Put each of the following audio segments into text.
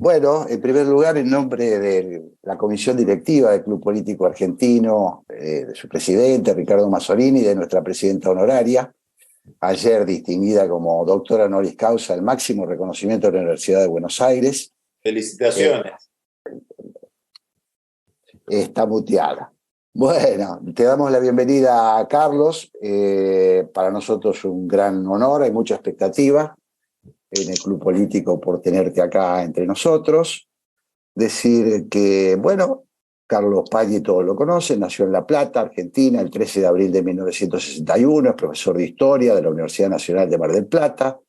Bueno, en primer lugar, en nombre de la comisión directiva del Club Político Argentino, de su presidente, Ricardo Mazzolini, y de nuestra presidenta honoraria, ayer distinguida como doctora honoris causa, el máximo reconocimiento de la Universidad de Buenos Aires. Felicitaciones. Está muteada. Bueno, te damos la bienvenida a Carlos. Para nosotros un gran honor, hay mucha expectativa en el Club Político por tenerte acá entre nosotros. Decir que, bueno, Carlos Paggi todos lo conocen, nació en La Plata, Argentina, el 13 de abril de 1961, es profesor de Historia de la Universidad Nacional de Mar del Plata,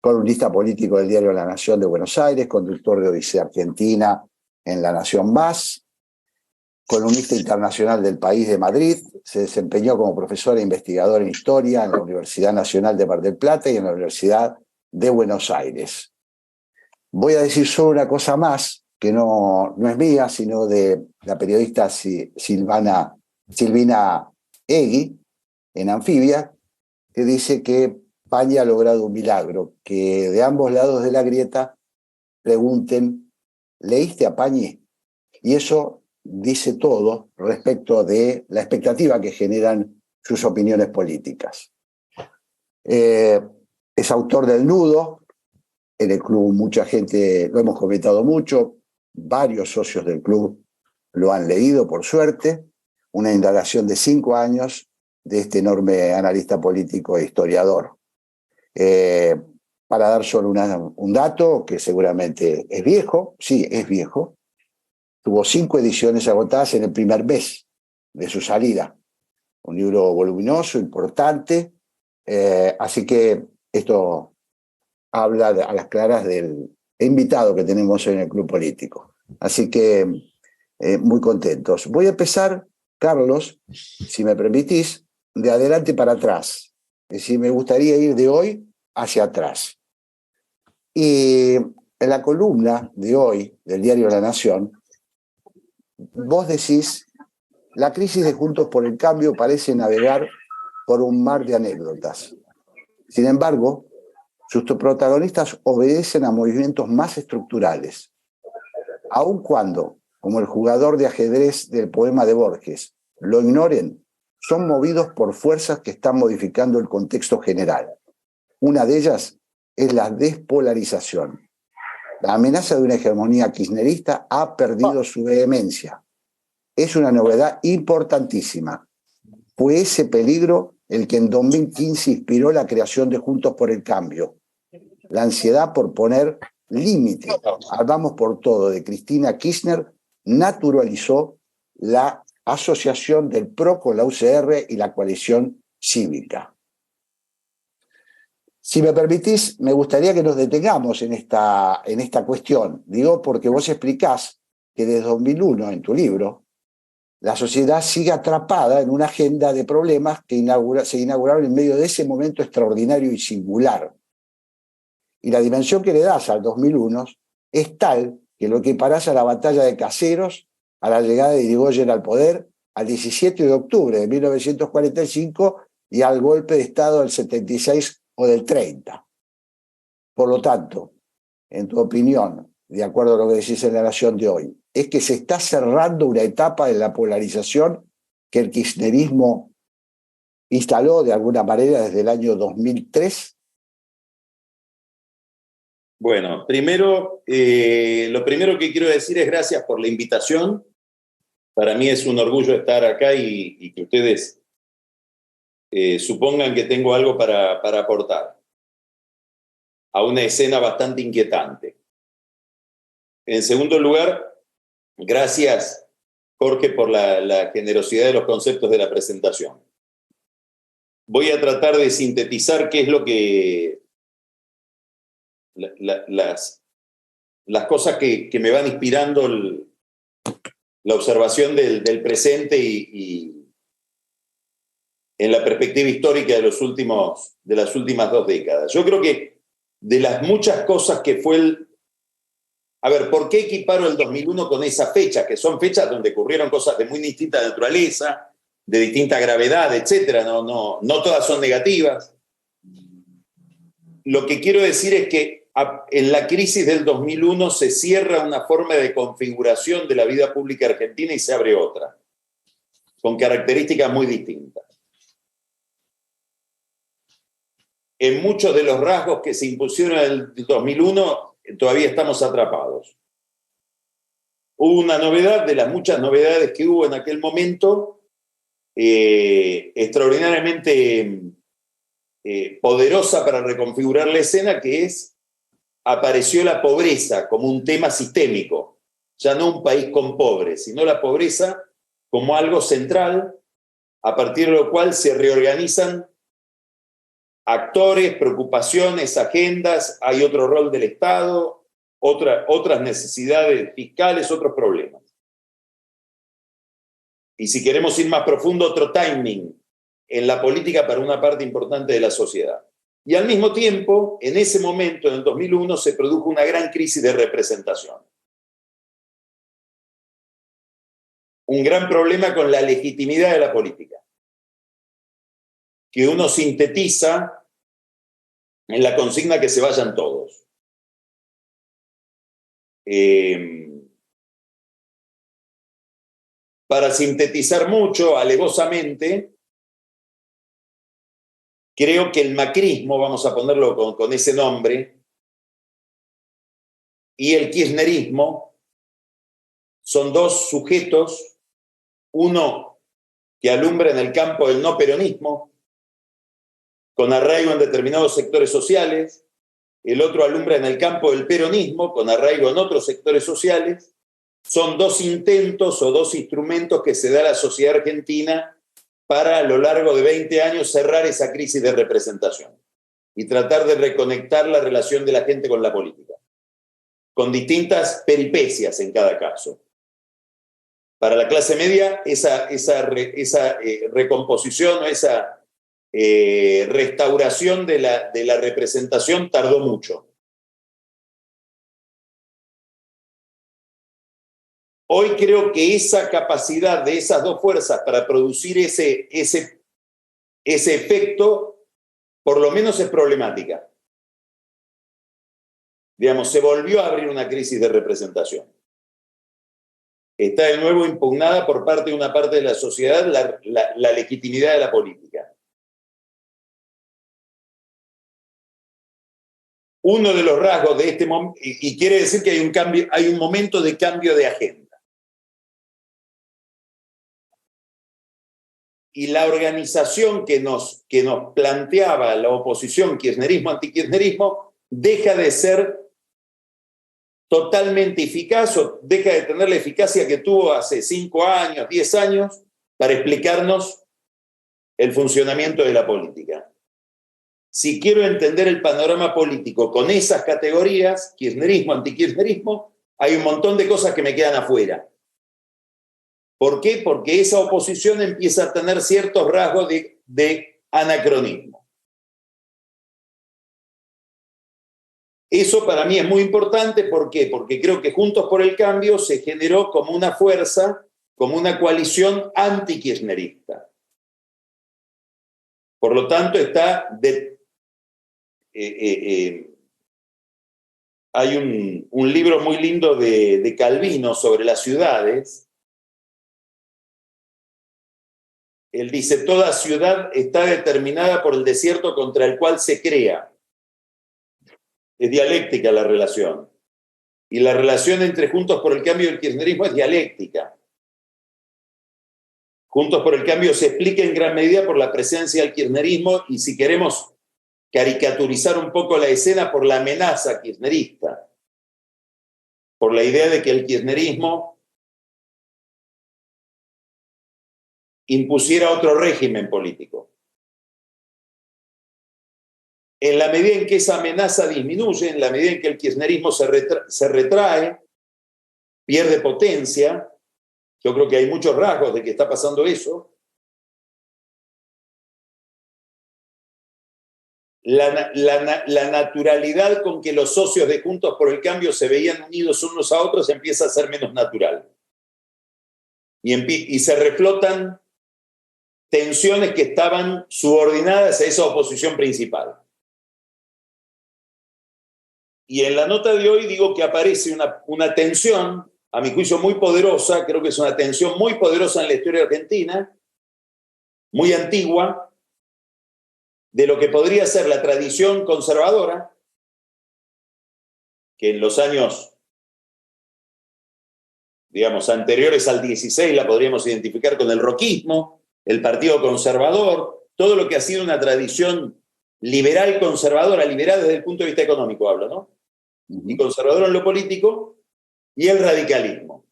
columnista político del diario La Nación de Buenos Aires, conductor de Odisea Argentina en La Nación Más, columnista internacional del País de Madrid, se desempeñó como profesor e investigador en Historia en la Universidad Nacional de Mar del Plata y en la Universidad de Buenos Aires. Voy a decir solo una cosa más, que no es mía, sino de la periodista Silvina Egui, en Anfibia, que dice que Paggi ha logrado un milagro, que de ambos lados de la grieta pregunten, ¿leíste a Paggi? Y eso dice todo respecto de la expectativa que generan sus opiniones políticas. Es autor del Nudo. En el club mucha gente, lo hemos comentado mucho, varios socios del club lo han leído, por suerte, una indagación de 5 años de este enorme analista político e historiador. Para dar solo un dato que seguramente es viejo, sí, es viejo, tuvo 5 ediciones agotadas en el primer mes de su salida. Un libro voluminoso, importante, así que esto habla a las claras del invitado que tenemos hoy en el Club Político. Así que muy contentos. Voy a empezar, Carlos, si me permitís, de adelante para atrás. Es decir, me gustaría ir de hoy hacia atrás. Y en la columna de hoy del diario La Nación, vos decís, la crisis de Juntos por el Cambio parece navegar por un mar de anécdotas. Sin embargo, sus protagonistas obedecen a movimientos más estructurales. Aun cuando, como el jugador de ajedrez del poema de Borges, lo ignoren, son movidos por fuerzas que están modificando el contexto general. Una de ellas es la despolarización. La amenaza de una hegemonía kirchnerista ha perdido su vehemencia. Es una novedad importantísima. Fue ese peligro el que en 2015 inspiró la creación de Juntos por el Cambio. La ansiedad por poner límite al vamos por todo de Cristina Kirchner naturalizó la asociación del PRO con la UCR y la coalición cívica. Si me permitís, me gustaría que nos detengamos en esta cuestión. Digo, porque vos explicás que desde 2001, en tu libro, la sociedad sigue atrapada en una agenda de problemas que se inauguraron en medio de ese momento extraordinario y singular. Y la dimensión que le das al 2001 es tal que lo equiparás a la batalla de Caseros, a la llegada de Irigoyen al poder, al 17 de octubre de 1945 y al golpe de Estado del 76 o del 30. Por lo tanto, en tu opinión, de acuerdo a lo que decís en La Nación de hoy, es que se está cerrando una etapa de la polarización que el kirchnerismo instaló de alguna manera desde el año 2003. Bueno, primero, lo primero que quiero decir es gracias por la invitación. Para mí es un orgullo estar acá y que ustedes supongan que tengo algo para aportar a una escena bastante inquietante. En segundo lugar, gracias, Jorge, por la generosidad de los conceptos de la presentación. Voy a tratar de sintetizar qué es lo que las cosas que me van inspirando la observación del presente y en la perspectiva histórica de las últimas 2 décadas. Yo creo que de las muchas cosas que fue a ver, ¿por qué equiparo el 2001 con esa fecha? Que son fechas donde ocurrieron cosas de muy distinta naturaleza, de distinta gravedad, etc. No todas son negativas. Lo que quiero decir es que en la crisis del 2001 se cierra una forma de configuración de la vida pública argentina y se abre otra, con características muy distintas. En muchos de los rasgos que se impusieron en el 2001 todavía estamos atrapados. Hubo una novedad, de las muchas novedades que hubo en aquel momento, extraordinariamente poderosa para reconfigurar la escena, que es, apareció la pobreza como un tema sistémico, ya no un país con pobres, sino la pobreza como algo central, a partir de lo cual se reorganizan actores, preocupaciones, agendas, hay otro rol del Estado, otras necesidades fiscales, otros problemas. Y si queremos ir más profundo, otro timing en la política para una parte importante de la sociedad. Y al mismo tiempo, en ese momento, en el 2001, se produjo una gran crisis de representación. Un gran problema con la legitimidad de la política, que uno sintetiza en la consigna que se vayan todos. Para sintetizar mucho, alevosamente, creo que el macrismo, vamos a ponerlo con ese nombre, y el kirchnerismo son dos sujetos, uno que alumbra en el campo del no peronismo, con arraigo en determinados sectores sociales, el otro alumbra en el campo del peronismo, con arraigo en otros sectores sociales. Son dos intentos o dos instrumentos que se da a la sociedad argentina para, a lo largo de 20 años, cerrar esa crisis de representación y tratar de reconectar la relación de la gente con la política, con distintas peripecias en cada caso. Para la clase media, esa recomposición o esa restauración de la representación tardó mucho. Hoy creo que esa capacidad de esas dos fuerzas para producir ese efecto, por lo menos es problemática. Digamos, se volvió a abrir una crisis de representación. Está de nuevo impugnada por parte de una parte de la sociedad la legitimidad de la política. Uno de los rasgos de este momento, y quiere decir que hay un momento de cambio de agenda. Y la organización que nos planteaba la oposición, kirchnerismo, antikirchnerismo, deja de ser totalmente eficaz o deja de tener la eficacia que tuvo hace 5 años, 10 años, para explicarnos el funcionamiento de la política. Si quiero entender el panorama político con esas categorías, kirchnerismo, antikirchnerismo, hay un montón de cosas que me quedan afuera. ¿Por qué? Porque esa oposición empieza a tener ciertos rasgos de anacronismo. Eso para mí es muy importante. ¿Por qué? Porque creo que Juntos por el Cambio se generó como una fuerza, como una coalición antikirchnerista. Por lo tanto, hay un libro muy lindo de Calvino sobre las ciudades. Él dice: toda ciudad está determinada por el desierto contra el cual se crea. Es dialéctica la relación. Y la relación entre Juntos por el Cambio y el kirchnerismo es dialéctica. Juntos por el Cambio se explica en gran medida por la presencia del kirchnerismo y, si queremos caricaturizar un poco la escena, por la amenaza kirchnerista, por la idea de que el kirchnerismo impusiera otro régimen político. En la medida en que esa amenaza disminuye, en la medida en que el kirchnerismo se retrae, pierde potencia, yo creo que hay muchos rasgos de que está pasando eso. La naturalidad con que los socios de Juntos por el Cambio se veían unidos unos a otros empieza a ser menos natural. Y se reflotan tensiones que estaban subordinadas a esa oposición principal. Y en la nota de hoy digo que aparece una tensión, a mi juicio muy poderosa, creo que es una tensión muy poderosa en la historia argentina, muy antigua, de lo que podría ser la tradición conservadora, que en los años, digamos, anteriores al 16 la podríamos identificar con el roquismo, el Partido Conservador, todo lo que ha sido una tradición liberal conservadora, liberal desde el punto de vista económico hablo, ¿no? Y conservador en lo político, y el radicalismo.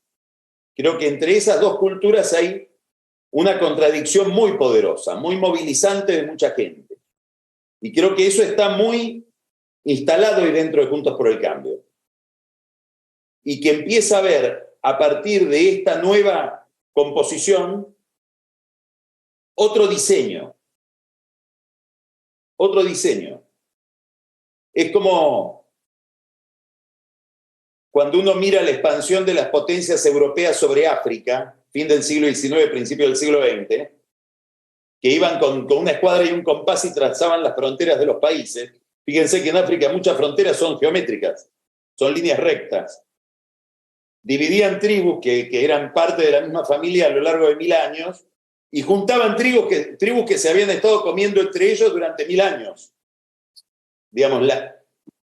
Creo que entre esas dos culturas hay una contradicción muy poderosa, muy movilizante de mucha gente. Y creo que eso está muy instalado ahí dentro de Juntos por el Cambio. Y que empieza a ver, a partir de esta nueva composición, otro diseño. Otro diseño. Es como cuando uno mira la expansión de las potencias europeas sobre África, fin del siglo XIX, principio del siglo XX, que iban con una escuadra y un compás y trazaban las fronteras de los países. Fíjense que en África muchas fronteras son geométricas, son líneas rectas. Dividían tribus que eran parte de la misma familia a lo largo de 1000 años y juntaban tribus que se habían estado comiendo entre ellos durante 1000 años. Digamos,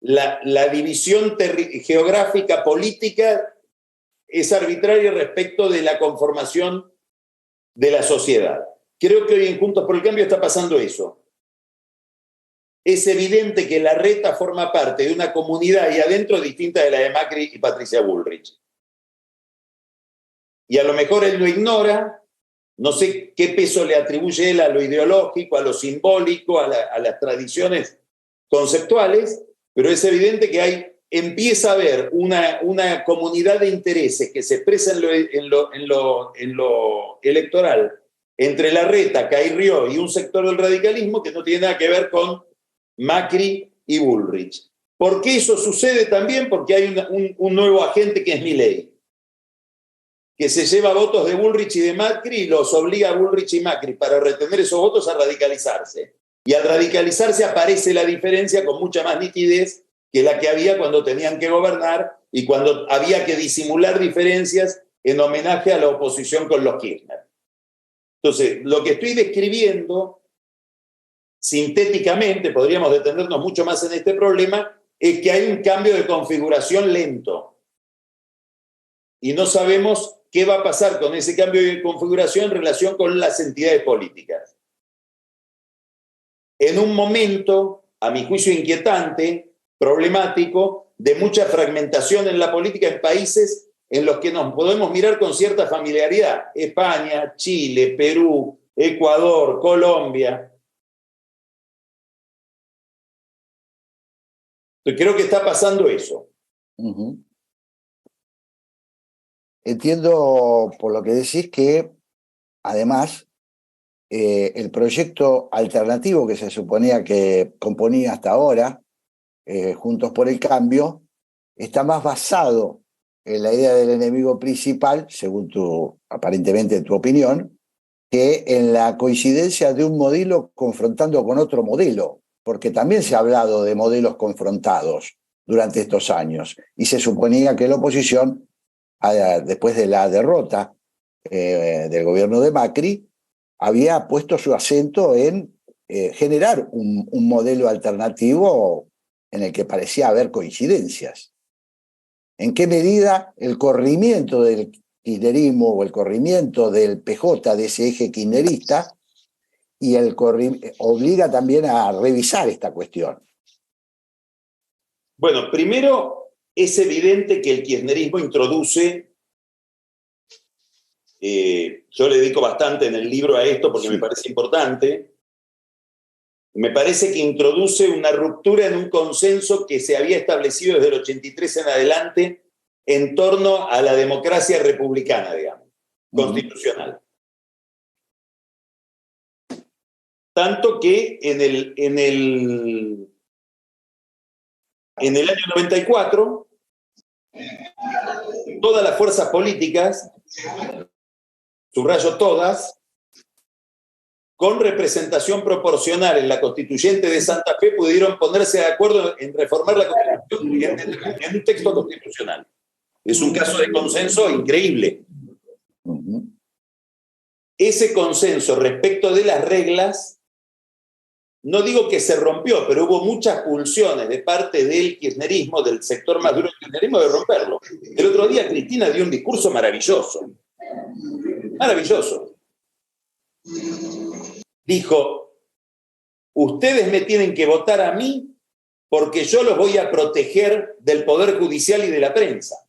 la división geográfica política es arbitraria respecto de la conformación de la sociedad. Creo que hoy en Juntos por el Cambio está pasando eso. Es evidente que Larreta forma parte de una comunidad y adentro distinta de la de Macri y Patricia Bullrich. Y a lo mejor él lo ignora, no sé qué peso le atribuye él a lo ideológico, a lo simbólico, a las tradiciones conceptuales, pero es evidente que empieza a haber una comunidad de intereses que se expresa en lo electoral entre Larreta, Cairrió y un sector del radicalismo que no tiene nada que ver con Macri y Bullrich. ¿Por qué eso sucede también? Porque hay un nuevo agente que es Milei, que se lleva votos de Bullrich y de Macri y los obliga a Bullrich y Macri para retener esos votos a radicalizarse. Y al radicalizarse aparece la diferencia con mucha más nitidez que la que había cuando tenían que gobernar y cuando había que disimular diferencias en homenaje a la oposición con los Kirchner. Entonces, lo que estoy describiendo, sintéticamente, podríamos detenernos mucho más en este problema, es que hay un cambio de configuración lento. Y no sabemos qué va a pasar con ese cambio de configuración en relación con las entidades políticas. En un momento, a mi juicio, inquietante, problemático, de mucha fragmentación en la política en países en los que nos podemos mirar con cierta familiaridad. España, Chile, Perú, Ecuador, Colombia. Entonces, creo que está pasando eso. Entiendo por lo que decís que, además, el proyecto alternativo que se suponía que componía hasta ahora, Juntos por el Cambio, está más basado en la idea del enemigo principal, según aparentemente tu opinión, que en la coincidencia de un modelo confrontando con otro modelo, porque también se ha hablado de modelos confrontados durante estos años, y se suponía que la oposición, después de la derrota del gobierno de Macri, había puesto su acento en generar un modelo alternativo en el que parecía haber coincidencias. ¿En qué medida el corrimiento del kirchnerismo o el corrimiento del PJ, de ese eje kirchnerista, y obliga también a revisar esta cuestión? Bueno, primero es evidente que el kirchnerismo introduce, yo le dedico bastante en el libro a esto porque me parece importante, me parece que introduce una ruptura en un consenso que se había establecido desde el 83 en adelante en torno a la democracia republicana, digamos, constitucional. Tanto que en el año 94, todas las fuerzas políticas, subrayo todas, con representación proporcional en la constituyente de Santa Fe pudieron ponerse de acuerdo en reformar la Constitución en un texto constitucional. Es un caso de consenso increíble. Ese consenso respecto de las reglas, no digo que se rompió, pero hubo muchas pulsiones de parte del kirchnerismo, del sector más duro del kirchnerismo, de romperlo. El otro día Cristina dio un discurso maravilloso. Maravilloso. Dijo, ustedes me tienen que votar a mí porque yo los voy a proteger del Poder Judicial y de la prensa.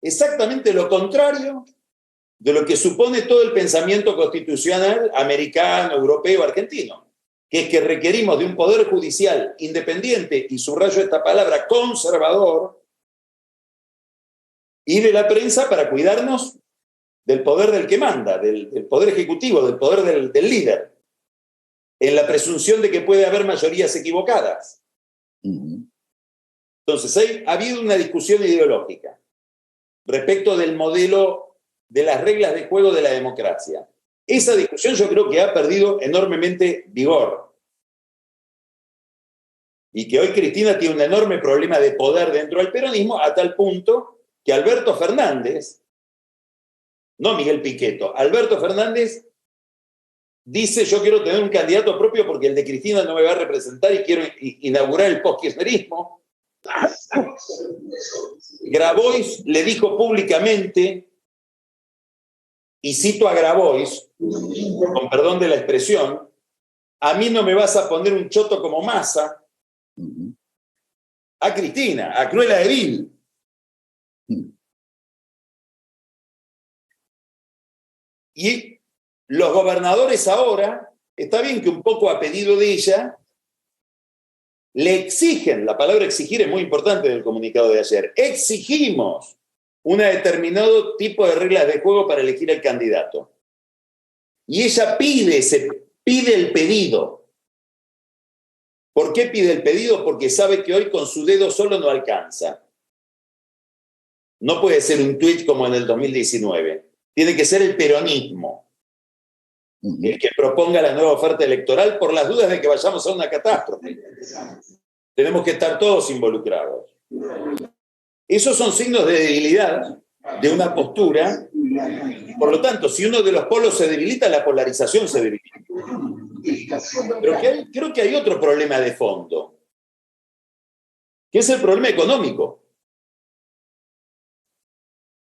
Exactamente lo contrario de lo que supone todo el pensamiento constitucional americano, europeo, argentino, que es que requerimos de un Poder Judicial independiente, y subrayo esta palabra, conservador, y de la prensa para cuidarnos del poder del que manda, del poder ejecutivo, del poder del líder, en la presunción de que puede haber mayorías equivocadas. Entonces, ha habido una discusión ideológica respecto del modelo de las reglas de juego de la democracia. Esa discusión yo creo que ha perdido enormemente vigor. Y que hoy Cristina tiene un enorme problema de poder dentro del peronismo, a tal punto que Alberto Fernández, no Miguel Pichetto, Alberto Fernández dice, yo quiero tener un candidato propio porque el de Cristina no me va a representar y quiero inaugurar el post-kirchnerismo. Grabois le dijo públicamente, y cito a Grabois, con perdón de la expresión, a mí no me vas a poner un choto como Massa, a Cristina, a Cruella de Vil. Y los gobernadores ahora, está bien que un poco a pedido de ella, le exigen, la palabra exigir es muy importante del comunicado de ayer, exigimos un determinado tipo de reglas de juego para elegir el candidato. Y ella pide el pedido. ¿Por qué pide el pedido? Porque sabe que hoy con su dedo solo no alcanza. No puede ser un tuit como en el 2019. Tiene que ser el peronismo el que proponga la nueva oferta electoral por las dudas de que vayamos a una catástrofe. Tenemos que estar todos involucrados. Esos son signos de debilidad de una postura. Por lo tanto, si uno de los polos se debilita, la polarización se debilita. Pero creo que hay otro problema de fondo, que es el problema económico.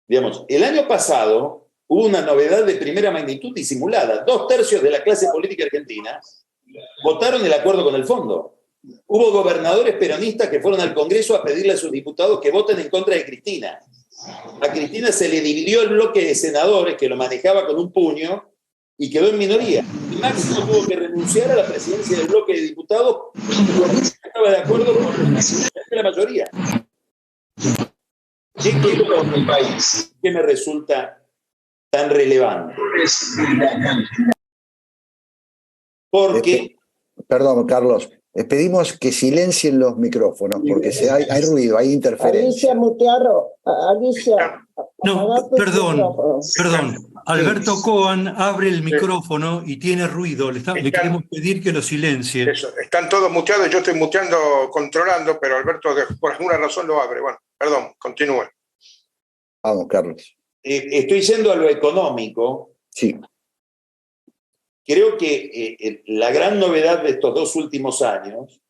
Digamos, el año pasado hubo una novedad de primera magnitud disimulada. 2/3 de la clase política argentina votaron el acuerdo con el fondo. Hubo gobernadores peronistas que fueron al Congreso a pedirle a sus diputados que voten en contra de Cristina. A Cristina se le dividió el bloque de senadores que lo manejaba con un puño y quedó en minoría. Y Máximo tuvo que renunciar a la presidencia del bloque de diputados porque estaba de acuerdo con la mayoría. ¿Qué quiero con el país? ¿Qué me resulta tan relevante? Porque... Perdón, Carlos. Pedimos que silencien los micrófonos porque hay ruido, hay interferencia. Alicia Mutearo, Alicia. No, perdón. Alberto Coan abre el micrófono y tiene ruido. Le queremos pedir que lo silencie. Eso, están todos muteados, yo estoy muteando, controlando, pero Alberto por alguna razón lo abre. Bueno, perdón, continúen. Vamos, Carlos. Estoy yendo a lo económico. Sí. Creo que la gran novedad de estos 2 últimos años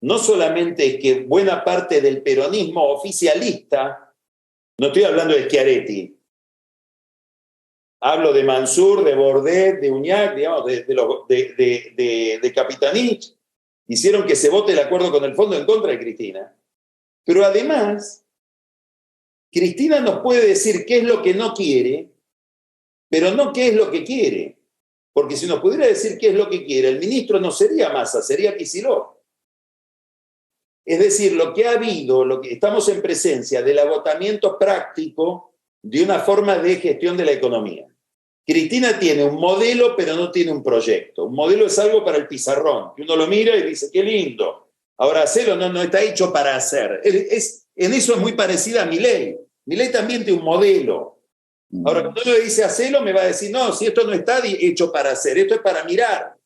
no solamente es que buena parte del peronismo oficialista, no estoy hablando de Schiaretti, hablo de Mansur, de Bordet, de Uñac, digamos, de Capitanich, hicieron que se vote el acuerdo con el fondo en contra de Cristina. Pero además, Cristina nos puede decir qué es lo que no quiere, pero no qué es lo que quiere. Porque si nos pudiera decir qué es lo que quiere, el ministro no sería Massa, sería Kicillof. Es decir, lo que ha habido, lo que estamos en presencia del agotamiento práctico de una forma de gestión de la economía. Cristina tiene un modelo, pero no tiene un proyecto. Un modelo es algo para el pizarrón, que uno lo mira y dice, qué lindo. Ahora hacerlo no está hecho para hacer. En eso es muy parecida a Milei. Milei también tiene un modelo. Ahora, cuando uno le dice hacelo, me va a decir, no, si esto no está hecho para hacer, esto es para mirar.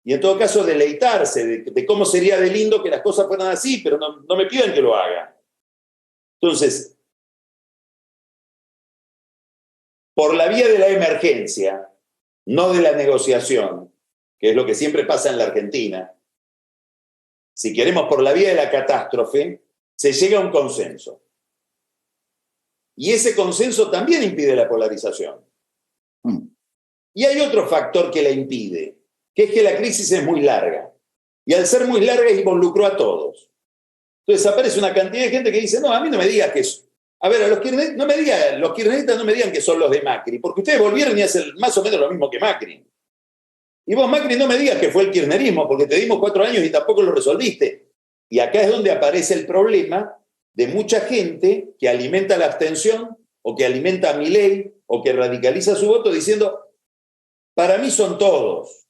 Y en todo caso, deleitarse de cómo sería de lindo que las cosas fueran así, pero no me pidan que lo haga. Entonces, por la vía de la emergencia, no de la negociación, que es lo que siempre pasa en la Argentina, si queremos por la vía de la catástrofe, se llega a un consenso. Y ese consenso también impide la polarización. Y hay otro factor que la impide, que es que la crisis es muy larga. Y al ser muy larga involucró a todos. Entonces aparece una cantidad de gente que dice, no, a mí no me digas que es... A ver, los kirchneristas no me digan que son los de Macri, porque ustedes volvieron y hacen más o menos lo mismo que Macri. Y vos, Macri, no me digas que fue el kirchnerismo, porque te dimos 4 años y tampoco lo resolviste. Y acá es donde aparece el problema de mucha gente que alimenta la abstención, o que alimenta a Milei, o que radicaliza su voto diciendo, para mí son todos.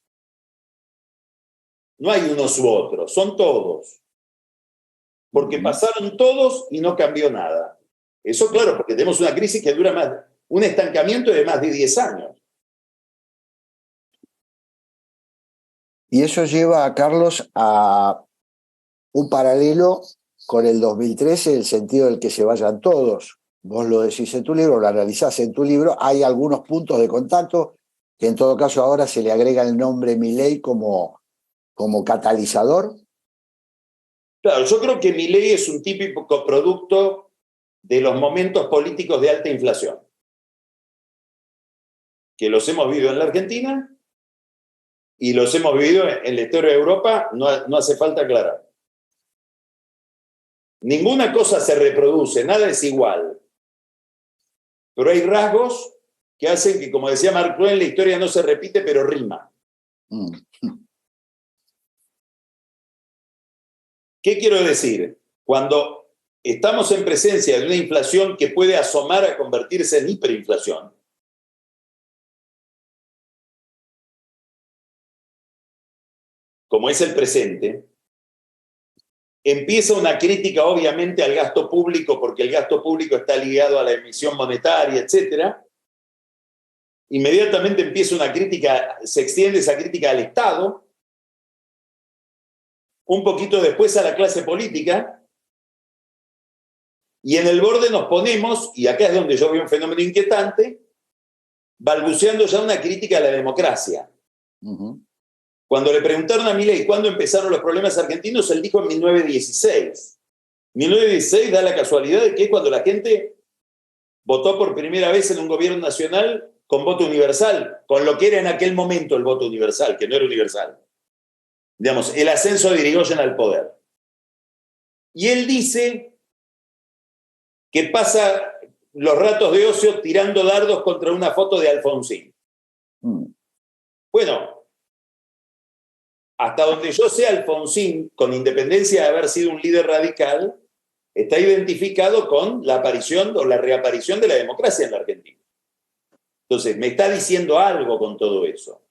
No hay unos u otros, son todos. Porque pasaron todos y no cambió nada. Eso, claro, porque tenemos una crisis que dura más, un estancamiento de más de 10 años. Y eso lleva a Carlos a un paralelo con el 2013, en el sentido del que se vayan todos. Vos lo decís en tu libro, lo analizás en tu libro, hay algunos puntos de contacto que en todo caso ahora se le agrega el nombre Milei como catalizador. Claro, yo creo que Milei es un típico producto de los momentos políticos de alta inflación, que los hemos vivido en la Argentina y los hemos vivido en la historia de Europa, no hace falta aclarar. Ninguna cosa se reproduce, nada es igual, pero hay rasgos que hacen que, como decía Mark Twain, la historia no se repite, pero rima. ¿Qué quiero decir? Cuando estamos en presencia de una inflación que puede asomar a convertirse en hiperinflación, como es el presente, empieza una crítica obviamente al gasto público, porque el gasto público está ligado a la emisión monetaria, etc. Inmediatamente empieza una crítica, se extiende esa crítica al Estado, un poquito después a la clase política, y en el borde nos ponemos, y acá es donde yo veo un fenómeno inquietante, balbuceando ya una crítica a la democracia. Cuando le preguntaron a Milei cuándo empezaron los problemas argentinos, él dijo en 1916. 1916 da la casualidad de que cuando la gente votó por primera vez en un gobierno nacional con voto universal, con lo que era en aquel momento el voto universal, que no era universal. Digamos, el ascenso de Irigoyen al poder. Y él dice que pasa los ratos de ocio tirando dardos contra una foto de Alfonsín. Bueno, hasta donde yo sé, Alfonsín, con independencia de haber sido un líder radical, está identificado con la aparición o la reaparición de la democracia en la Argentina. Entonces, me está diciendo algo con todo eso.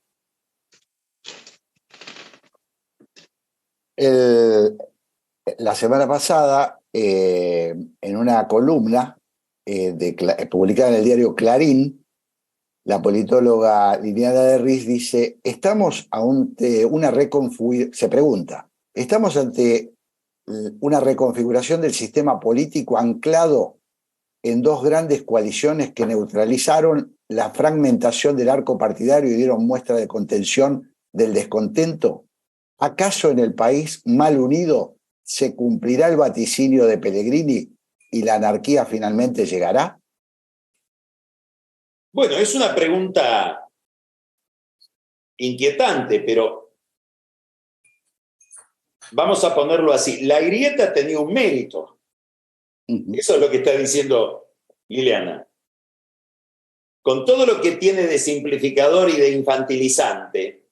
La semana pasada, en una columna publicada en el diario Clarín, la politóloga Liliana de Riz dice, se pregunta, ¿estamos ante una reconfiguración del sistema político anclado en 2 grandes coaliciones que neutralizaron la fragmentación del arco partidario y dieron muestra de contención del descontento? ¿Acaso en el país mal unido se cumplirá el vaticinio de Pellegrini y la anarquía finalmente llegará? Bueno, es una pregunta inquietante, pero vamos a ponerlo así. La grieta tenía un mérito. Eso es lo que está diciendo Liliana. Con todo lo que tiene de simplificador y de infantilizante,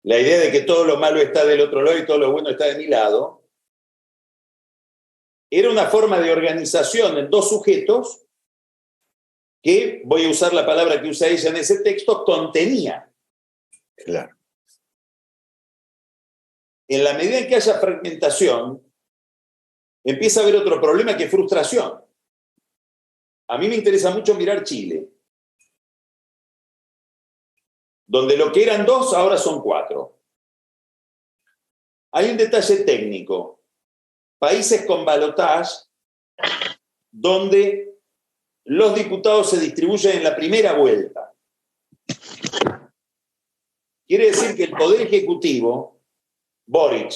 la idea de que todo lo malo está del otro lado y todo lo bueno está de mi lado, era una forma de organización en 2 sujetos que, voy a usar la palabra que usa ella en ese texto, contenía. Claro. En la medida en que haya fragmentación, empieza a haber otro problema que es frustración. A mí me interesa mucho mirar Chile. donde lo que eran 2 ahora son 4. Hay un detalle técnico. Países con balotage, donde los diputados se distribuyen en la primera vuelta. Quiere decir que el Poder Ejecutivo, Boric,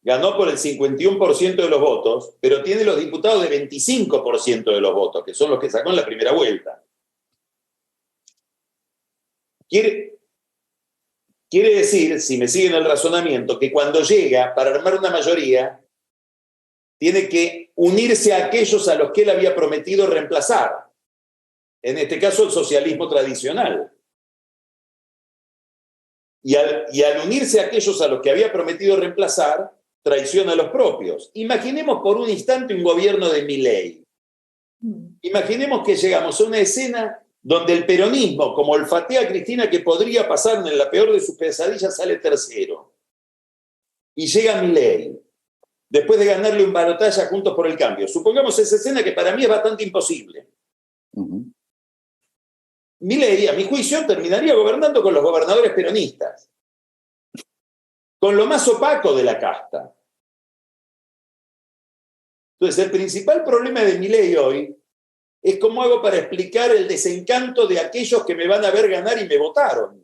ganó por el 51% de los votos, pero tiene los diputados de 25% de los votos, que son los que sacó en la primera vuelta. Quiere decir, si me siguen el razonamiento, que cuando llega para armar una mayoría, tiene que unirse a aquellos a los que él había prometido reemplazar. En este caso, el socialismo tradicional. Y al unirse a aquellos a los que había prometido reemplazar, traiciona a los propios. Imaginemos por un instante un gobierno de Milei. Imaginemos que llegamos a una escena donde el peronismo, como olfatea a Cristina que podría pasar en la peor de sus pesadillas, sale tercero. Y llega Milei, después de ganarle un balotaje a Juntos por el Cambio. Supongamos esa escena que para mí es bastante imposible. Milei, a mi juicio, terminaría gobernando con los gobernadores peronistas, con lo más opaco de la casta. Entonces, el principal problema de Milei hoy es cómo hago para explicar el desencanto de aquellos que me van a ver ganar y me votaron.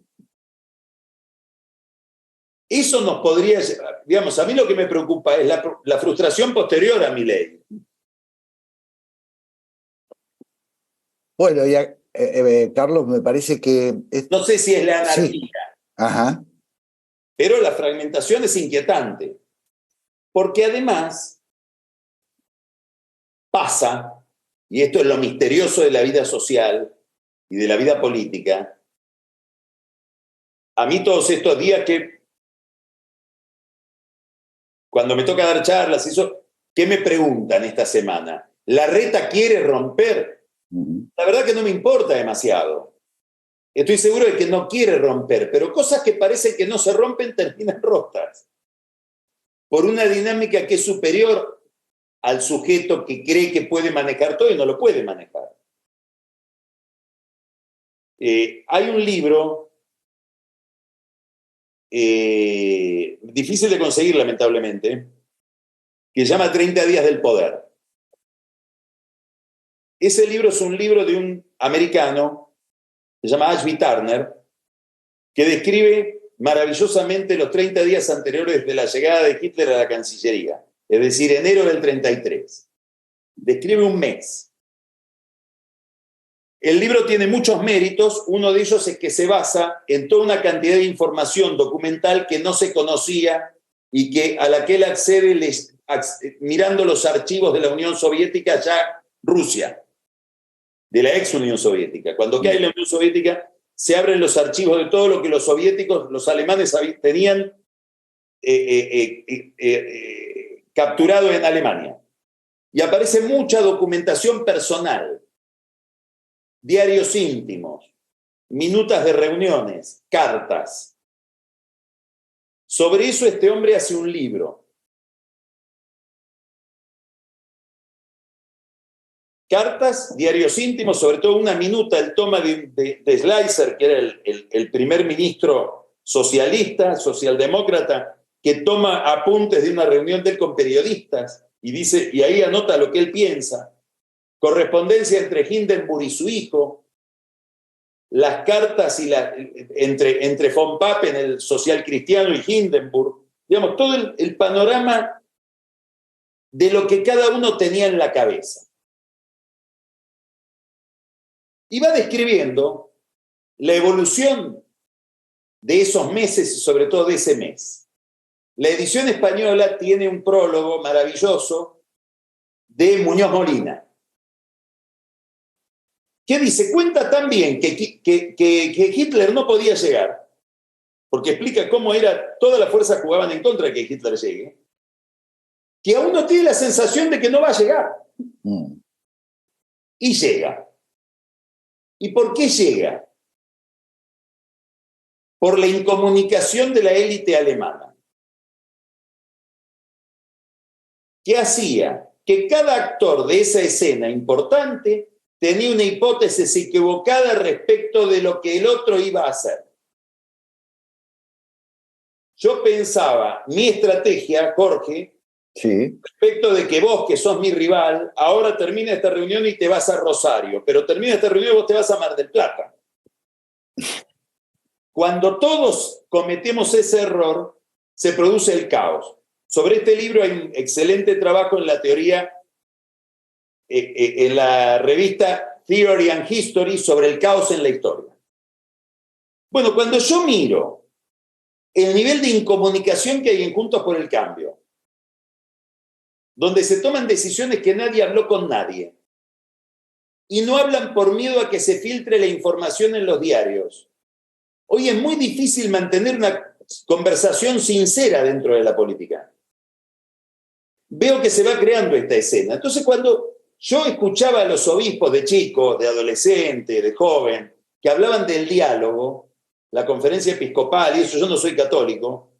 Eso nos podría, digamos, a mí lo que me preocupa es la frustración posterior a Milei. Bueno, ya, Carlos, me parece que... No sé si es la anarquía, sí. Ajá. Pero la fragmentación es inquietante, porque además pasa, y esto es lo misterioso de la vida social y de la vida política, a mí todos estos días que, cuando me toca dar charlas, ¿qué me preguntan esta semana? ¿La reta quiere romper? La verdad que no me importa demasiado. Estoy seguro de que no quiere romper, pero cosas que parecen que no se rompen terminan rotas. Por una dinámica que es superior al sujeto que cree que puede manejar todo y no lo puede manejar. Hay un libro difícil de conseguir, lamentablemente, que se llama 30 días del poder. Ese libro es un libro de un americano, se llama Ashby Turner, que describe maravillosamente los 30 días anteriores de la llegada de Hitler a la Cancillería, es decir, enero del 33. Describe un mes. El libro tiene muchos méritos, uno de ellos es que se basa en toda una cantidad de información documental que no se conocía y a la que él accede mirando los archivos de la Unión Soviética, ya Rusia, de la ex Unión Soviética. Cuando cae la Unión Soviética, se abren los archivos de todo lo que los soviéticos, los alemanes tenían capturado en Alemania. Y aparece mucha documentación personal, diarios íntimos, minutas de reuniones, cartas. Sobre eso este hombre hace un libro. Cartas, diarios íntimos, sobre todo una minuta, él toma de Schleicher, que era el primer ministro socialista, socialdemócrata, que toma apuntes de una reunión de él con periodistas y dice, y ahí anota lo que él piensa. Correspondencia entre Hindenburg y su hijo, las cartas entre von Papen, el social cristiano, y Hindenburg, digamos, todo el panorama de lo que cada uno tenía en la cabeza. Y va describiendo la evolución de esos meses y sobre todo de ese mes. La edición española tiene un prólogo maravilloso de Muñoz Molina. ¿Qué dice? Cuenta también que Hitler no podía llegar, porque explica cómo todas las fuerzas jugaban en contra de que Hitler llegue, que aún no tiene la sensación de que no va a llegar. Y llega. ¿Y por qué llega? Por la incomunicación de la élite alemana. ¿Qué hacía? Que cada actor de esa escena importante tenía una hipótesis equivocada respecto de lo que el otro iba a hacer. yo pensaba mi estrategia, Jorge, Sí. respecto de que vos, que sos mi rival, ahora termina esta reunión y te vas a Rosario, pero termina esta reunión y vos te vas a Mar del Plata. Cuando todos cometemos ese error, se produce el caos. Sobre este libro hay un excelente trabajo en la teoría, en la revista Theory and History, sobre el caos en la historia. Bueno, cuando yo miro el nivel de incomunicación que hay en Juntos por el Cambio, donde se toman decisiones que nadie habló con nadie, y no hablan por miedo a que se filtre la información en los diarios. Hoy es muy difícil mantener una conversación sincera dentro de la política. Veo que se va creando esta escena. Entonces, cuando yo escuchaba a los obispos de chico, de adolescente, de joven, que hablaban del diálogo, la conferencia episcopal, y eso, yo no soy católico,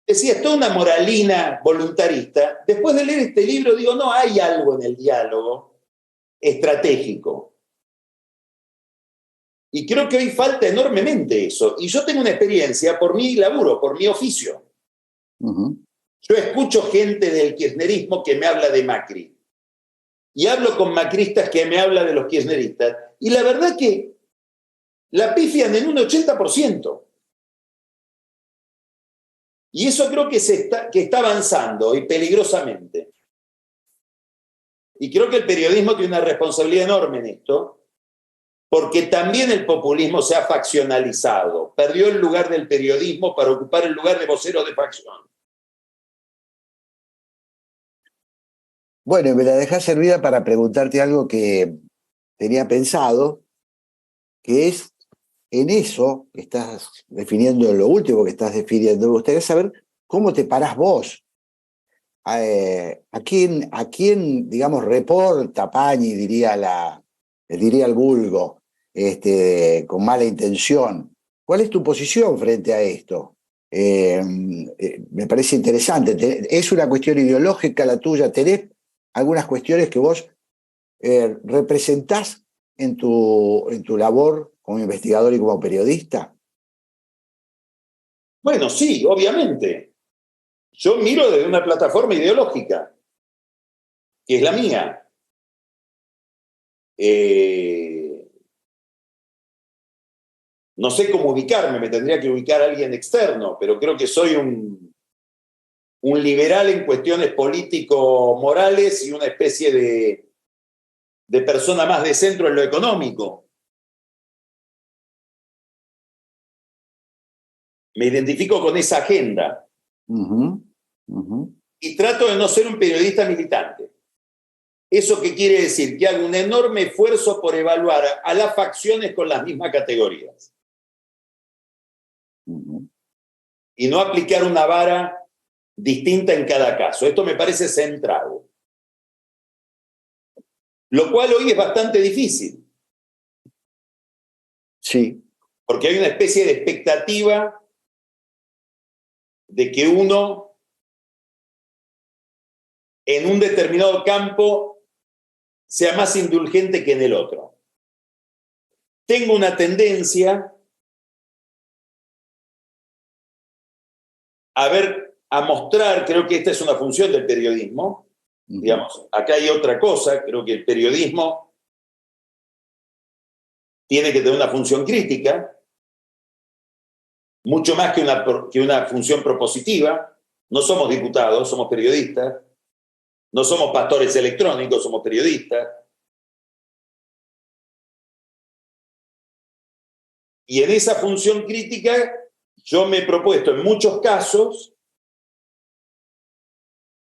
decía, es toda una moralina voluntarista. Después de leer este libro, digo, no, hay algo en el diálogo estratégico. Y creo que hoy falta enormemente eso. Y yo tengo una experiencia por mi laburo, por mi oficio. Yo escucho gente del kirchnerismo que me habla de Macri. Y hablo con macristas que me hablan de los kirchneristas. Y la verdad que la pifian en un 80%. Y eso creo que está avanzando y peligrosamente. Y creo que el periodismo tiene una responsabilidad enorme en esto, porque también el populismo se ha faccionalizado. Perdió el lugar del periodismo para ocupar el lugar de vocero de facción. Bueno, me la dejás servida para preguntarte algo que tenía pensado, que es en eso que estás definiendo, lo último que estás definiendo. Me gustaría saber cómo te parás vos. ¿A quién, digamos, reporta Pañi, diría el vulgo, con mala intención? ¿Cuál es tu posición frente a esto? Me parece interesante. ¿Es una cuestión ideológica la tuya? ¿Tenés algunas cuestiones que vos representás en tu labor como investigador y como periodista? Bueno, sí, obviamente. Yo miro desde una plataforma ideológica, que es la mía. No sé cómo ubicarme, me tendría que ubicar a alguien externo, pero creo que soy un liberal en cuestiones político-morales y una especie de persona más de centro en lo económico. Me identifico con esa agenda. Y trato de no ser un periodista militante. ¿Eso qué quiere decir? Que hago un enorme esfuerzo por evaluar a las facciones con las mismas categorías. Y no aplicar una vara distinta en cada caso. Esto me parece central. Lo cual hoy es bastante difícil. Sí. Porque hay una especie de expectativa de que uno en un determinado campo sea más indulgente que en el otro. Tengo una tendencia a mostrar, creo que esta es una función del periodismo, digamos, acá hay otra cosa, creo que el periodismo tiene que tener una función crítica, mucho más que una función propositiva. No somos diputados, somos periodistas. No somos pastores electrónicos, somos periodistas. Y en esa función crítica yo me he propuesto en muchos casos,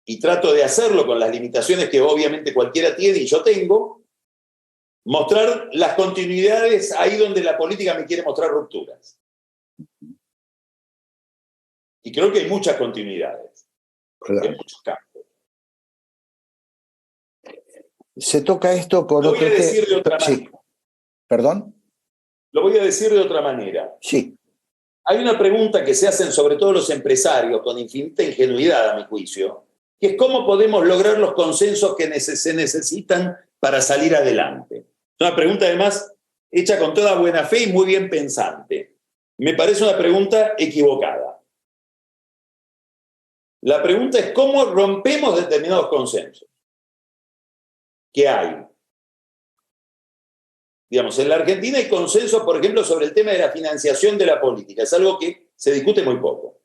y trato de hacerlo con las limitaciones que obviamente cualquiera tiene y yo tengo, mostrar las continuidades ahí donde la política me quiere mostrar rupturas. Y creo que hay muchas continuidades, claro, en muchos campos. Se toca esto con otro... Lo voy a decir de otra manera. Sí. ¿Perdón? Lo voy a decir de otra manera. Sí. Hay una pregunta que se hacen sobre todo los empresarios, con infinita ingenuidad a mi juicio, que es cómo podemos lograr los consensos que se necesitan para salir adelante. Es una pregunta además hecha con toda buena fe y muy bien pensante. Me parece una pregunta equivocada. La pregunta es cómo rompemos determinados consensos que hay. Digamos, en la Argentina hay consenso, por ejemplo, sobre el tema de la financiación de la política. Es algo que se discute muy poco.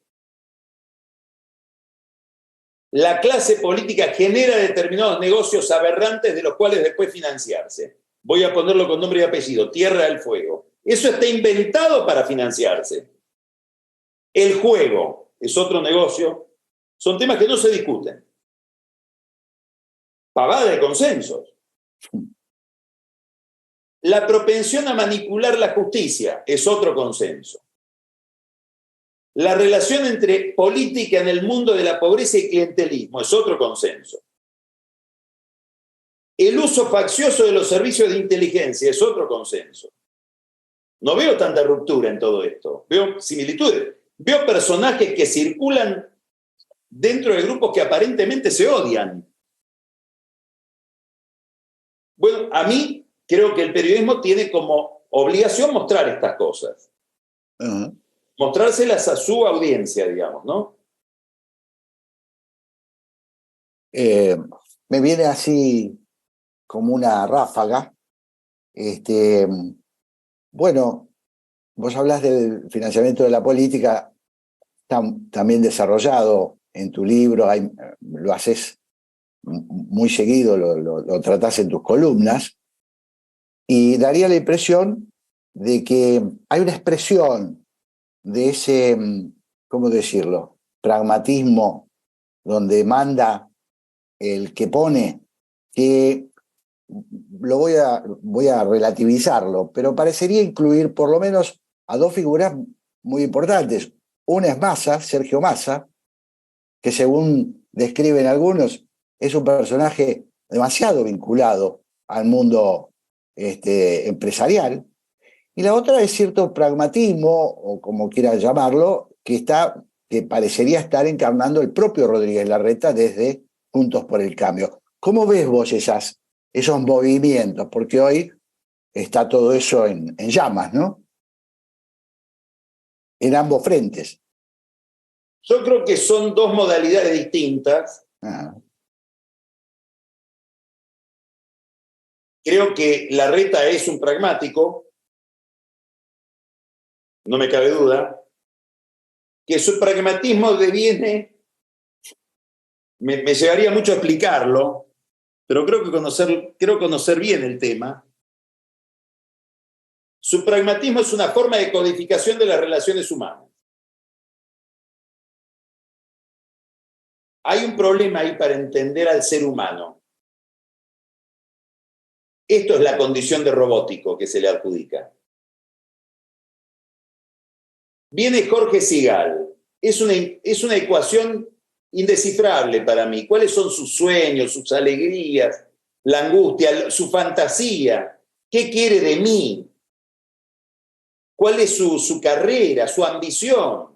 La clase política genera determinados negocios aberrantes de los cuales después financiarse. Voy a ponerlo con nombre y apellido, Tierra del Fuego. Eso está inventado para financiarse. El juego es otro negocio. Son temas que no se discuten. Pavada de consensos. La propensión a manipular la justicia es otro consenso. La relación entre política en el mundo de la pobreza y clientelismo es otro consenso. El uso faccioso de los servicios de inteligencia es otro consenso. No veo tanta ruptura en todo esto. Veo similitudes. Veo personajes que circulan dentro de grupos que aparentemente se odian. Bueno, a mí creo que el periodismo tiene como obligación mostrar estas cosas. Uh-huh. Mostrárselas a su audiencia, digamos, ¿no? Me viene así como una ráfaga. Bueno, vos hablas del financiamiento de la política, también desarrollado en tu libro, lo haces muy seguido, lo tratás en tus columnas, y daría la impresión de que hay una expresión de ese, ¿cómo decirlo?, pragmatismo donde manda el que pone, que voy a relativizarlo, pero parecería incluir por lo menos a dos figuras muy importantes. Una es Massa, Sergio Massa, que según describen algunos, es un personaje demasiado vinculado al mundo empresarial, y la otra es cierto pragmatismo, o como quieras llamarlo, que parecería estar encarnando el propio Rodríguez Larreta desde Juntos por el Cambio. ¿Cómo ves vos esos movimientos? Porque hoy está todo eso en llamas, ¿no? En ambos frentes. Yo creo que son dos modalidades distintas. Creo que Larreta es un pragmático, no me cabe duda, que su pragmatismo deviene, me llevaría mucho a explicarlo, pero creo conocer bien el tema. Su pragmatismo es una forma de codificación de las relaciones humanas. Hay un problema ahí para entender al ser humano. Esto es la condición de robótico que se le adjudica. Viene Jorge Sigal. Es una ecuación indescifrable para mí. ¿Cuáles son sus sueños, sus alegrías, la angustia, su fantasía? ¿Qué quiere de mí? ¿Cuál es su carrera, su ambición?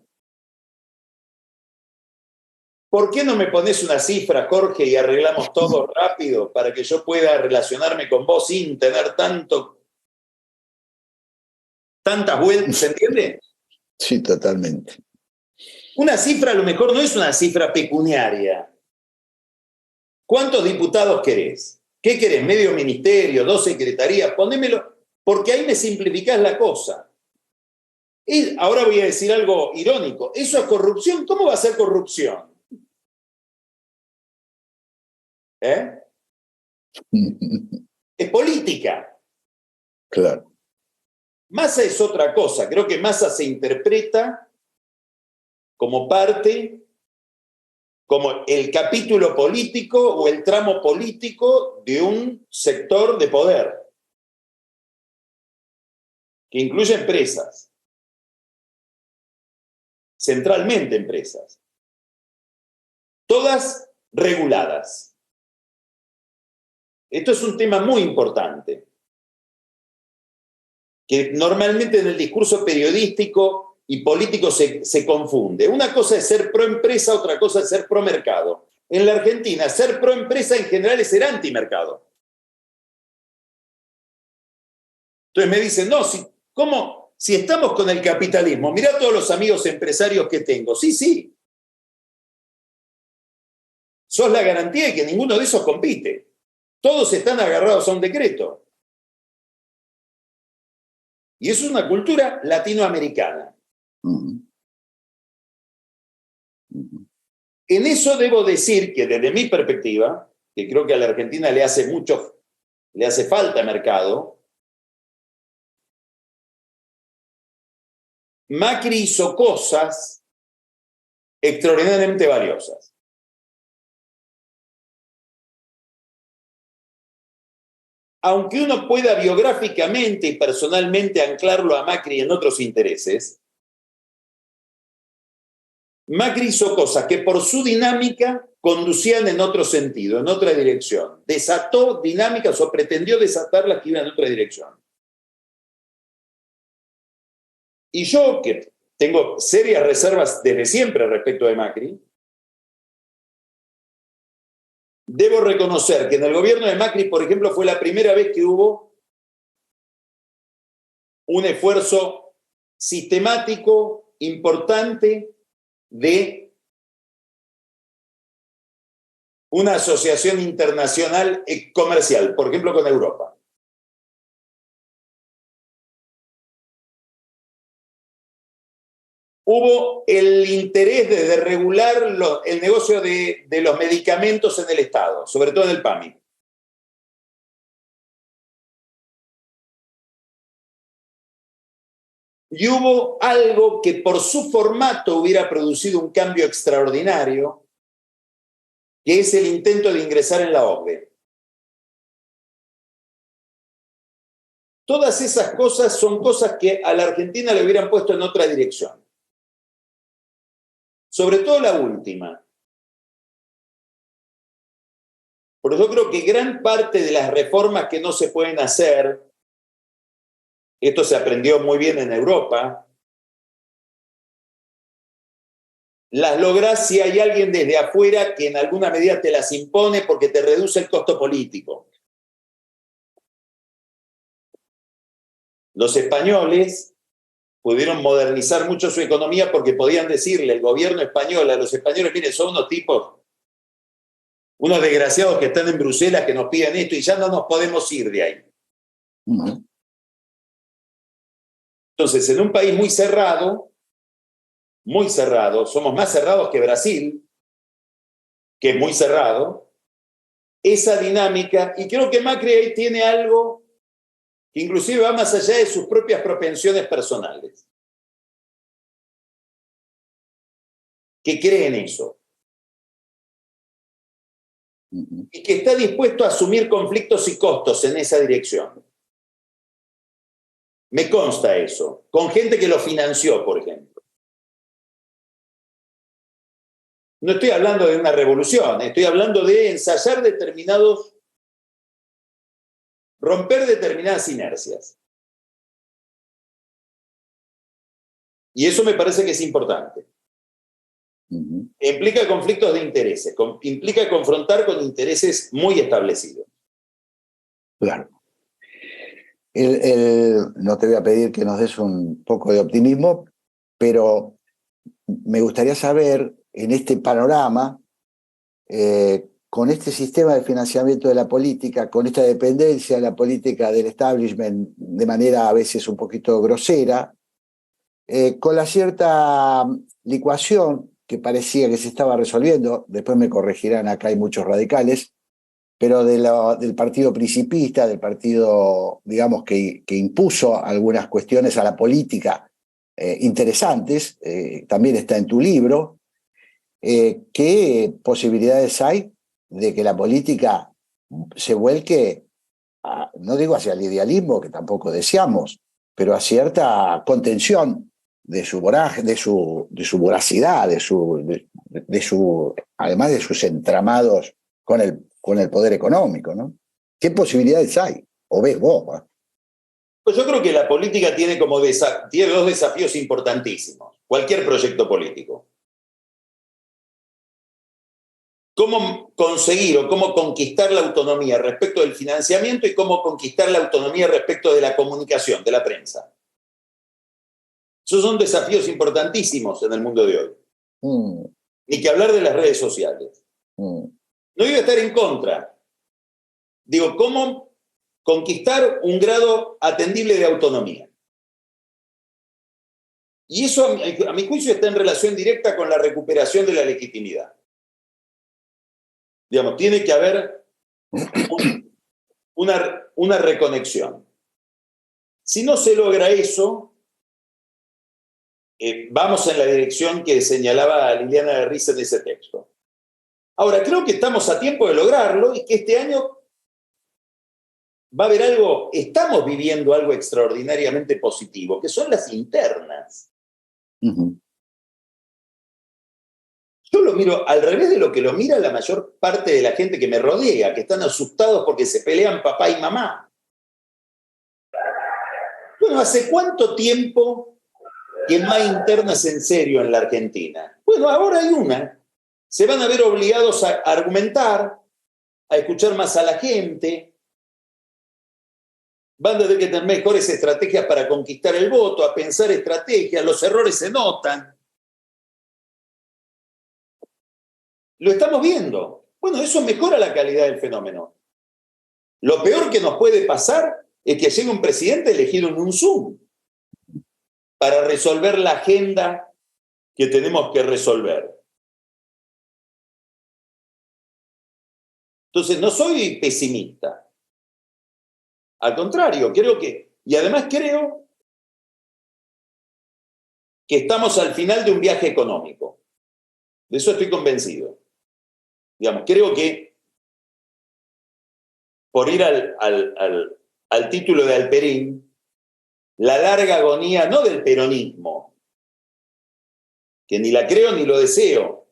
¿Por qué no me pones una cifra, Jorge, y arreglamos todo rápido para que yo pueda relacionarme con vos sin tener tantas vueltas, ¿se entiende? Sí, totalmente. Una cifra a lo mejor no es una cifra pecuniaria. ¿Cuántos diputados querés? ¿Qué querés? ¿Medio ministerio? ¿2 secretarías? Ponémelo, porque ahí me simplificás la cosa. Y ahora voy a decir algo irónico. ¿Eso es corrupción? ¿Cómo va a ser corrupción? Es política. Claro. Massa es otra cosa. Creo que Massa se interpreta como parte, como el capítulo político o el tramo político de un sector de poder que incluye empresas, centralmente empresas, todas reguladas. Esto es un tema muy importante, que normalmente en el discurso periodístico y político se confunde. Una cosa es ser pro empresa, otra cosa es ser pro mercado. En la Argentina, ser pro empresa en general es ser antimercado. Entonces me dicen, no, ¿cómo? Si estamos con el capitalismo, mirá todos los amigos empresarios que tengo. Sí, sos la garantía de que ninguno de esos compite. Todos están agarrados a un decreto. Y eso es una cultura latinoamericana. En eso debo decir que desde mi perspectiva, que creo que a la Argentina le hace falta mercado, Macri hizo cosas extraordinariamente valiosas. Aunque uno pueda biográficamente y personalmente anclarlo a Macri en otros intereses, Macri hizo cosas que por su dinámica conducían en otro sentido, en otra dirección. Desató dinámicas o pretendió desatarlas que iban en otra dirección. Y yo, que tengo serias reservas desde siempre respecto de Macri, debo reconocer que en el gobierno de Macri, por ejemplo, fue la primera vez que hubo un esfuerzo sistemático, importante, de una asociación internacional comercial, por ejemplo, con Europa. Hubo el interés de regular el negocio de los medicamentos en el Estado, sobre todo en el PAMI. Y hubo algo que por su formato hubiera producido un cambio extraordinario, que es el intento de ingresar en la OCDE. Todas esas cosas son cosas que a la Argentina le hubieran puesto en otra dirección. Sobre todo la última. Porque yo creo que gran parte de las reformas que no se pueden hacer, esto se aprendió muy bien en Europa, las lográs si hay alguien desde afuera que en alguna medida te las impone porque te reduce el costo político. Los españoles pudieron modernizar mucho su economía porque podían decirle el gobierno español a los españoles, miren, son unos tipos, unos desgraciados que están en Bruselas que nos piden esto y ya no nos podemos ir de ahí. Entonces, en un país muy cerrado, somos más cerrados que Brasil, que es muy cerrado, esa dinámica, y creo que Macri ahí tiene algo que inclusive va más allá de sus propias propensiones personales, que cree en eso, y que está dispuesto a asumir conflictos y costos en esa dirección. Me consta eso, con gente que lo financió, por ejemplo. No estoy hablando de una revolución, estoy hablando de ensayar romper determinadas inercias. Y eso me parece que es importante. Implica conflictos de intereses, implica confrontar con intereses muy establecidos. Claro. No te voy a pedir que nos des un poco de optimismo, pero me gustaría saber, en este panorama, con este sistema de financiamiento de la política, con esta dependencia de la política del establishment de manera a veces un poquito grosera, con la cierta licuación que parecía que se estaba resolviendo, después me corregirán, acá hay muchos radicales, pero del partido principista, del partido, digamos, que impuso algunas cuestiones a la política interesantes, también está en tu libro. ¿Qué posibilidades hay de que la política se vuelque, no digo hacia el idealismo, que tampoco deseamos, pero a cierta contención de su voracidad, además de sus entramados con el poder económico, ¿no? ¿Qué posibilidades hay? ¿O ves vos? Pues yo creo que la política tiene dos desafíos importantísimos, cualquier proyecto político. Cómo conseguir o cómo conquistar la autonomía respecto del financiamiento y cómo conquistar la autonomía respecto de la comunicación, de la prensa. Esos son desafíos importantísimos en el mundo de hoy. Ni que hablar de las redes sociales. No iba a estar en contra. Digo, ¿cómo conquistar un grado atendible de autonomía? Y eso, a mi juicio, está en relación directa con la recuperación de la legitimidad. Digamos, tiene que haber una reconexión. Si no se logra eso, vamos en la dirección que señalaba Liliana de Risa en ese texto. Ahora, creo que estamos a tiempo de lograrlo y que este año va a haber algo, estamos viviendo algo extraordinariamente positivo, que son las internas. Uh-huh. Yo lo miro al revés de lo que lo mira la mayor parte de la gente que me rodea, que están asustados porque se pelean papá y mamá. Bueno, ¿hace cuánto tiempo que no hay internas en serio en la Argentina? Bueno, ahora hay una. Se van a ver obligados a argumentar, a escuchar más a la gente. Van a tener que tener mejores estrategias para conquistar el voto, a pensar estrategias. Los errores se notan. Lo estamos viendo. Bueno, eso mejora la calidad del fenómeno. Lo peor que nos puede pasar es que llegue un presidente elegido en un Zoom para resolver la agenda que tenemos que resolver. Entonces, no soy pesimista. Al contrario, creo que... Y además creo que estamos al final de un viaje económico. De eso estoy convencido. Digamos, creo que por ir al título de Alperín, la larga agonía, no del peronismo, que ni la creo ni lo deseo,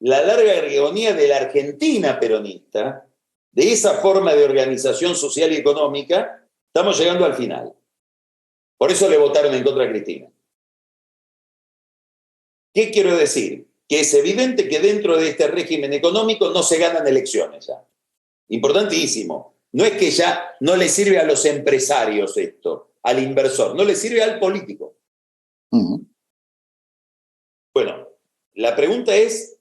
la larga agonía de la Argentina peronista, de esa forma de organización social y económica, estamos llegando al final. Por eso le votaron en contra a Cristina. ¿Qué quiero decir? Que es evidente que dentro de este régimen económico no se ganan elecciones ya. Importantísimo. No es que ya no le sirve a los empresarios esto, al inversor, no le sirve al político. Uh-huh. Bueno, la pregunta es,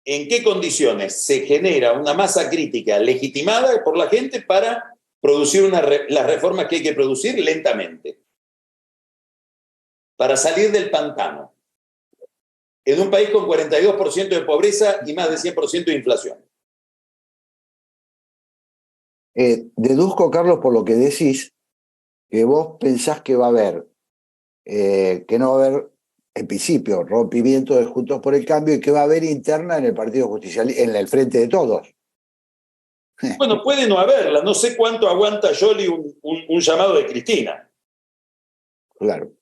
¿en qué condiciones se genera una masa crítica legitimada por la gente para producir las reformas que hay que producir lentamente? Para salir del pantano. En un país con 42% de pobreza y más de 100% de inflación. Deduzco, Carlos, por lo que decís, que vos pensás que va a haber, que no va a haber, en principio, rompimiento de Juntos por el Cambio y que va a haber interna en el Partido Justicialista, en el Frente de Todos. Bueno, puede no haberla. No sé cuánto aguanta Scioli un llamado de Cristina. Claro.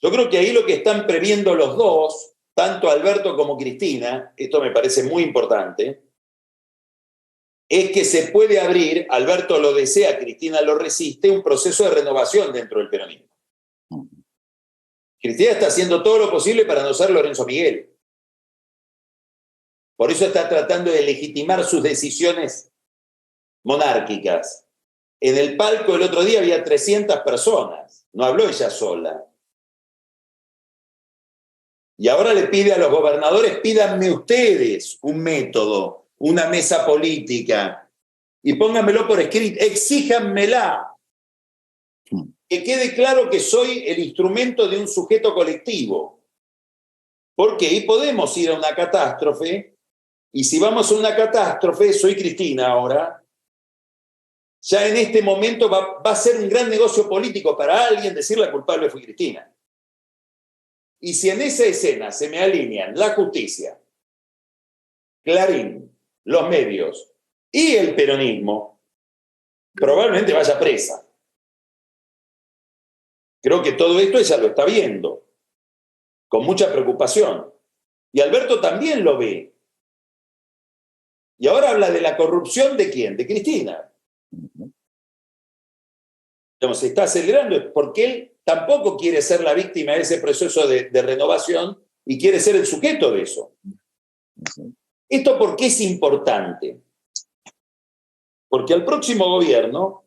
Yo creo que ahí lo que están previendo los dos, tanto Alberto como Cristina, esto me parece muy importante, es que se puede abrir, Alberto lo desea, Cristina lo resiste, un proceso de renovación dentro del peronismo. Cristina está haciendo todo lo posible para no ser Lorenzo Miguel. Por eso está tratando de legitimar sus decisiones monárquicas. En el palco el otro día había 300 personas, no habló ella sola. Y ahora le pide a los gobernadores, pídanme ustedes un método, una mesa política, y pónganmelo por escrito, exíjanmela. Que quede claro que soy el instrumento de un sujeto colectivo. Porque ahí podemos ir a una catástrofe, y si vamos a una catástrofe, soy Cristina ahora, ya en este momento va a ser un gran negocio político para alguien decir la culpable fue Cristina. Y si en esa escena se me alinean la justicia, Clarín, los medios y el peronismo, probablemente vaya presa. Creo que todo esto ella lo está viendo, con mucha preocupación. Y Alberto también lo ve. Y ahora habla de la corrupción ¿de quién? De Cristina. Entonces, se está acelerando porque él tampoco quiere ser la víctima de ese proceso de renovación y quiere ser el sujeto de eso. ¿Esto por qué es importante? Porque al próximo gobierno,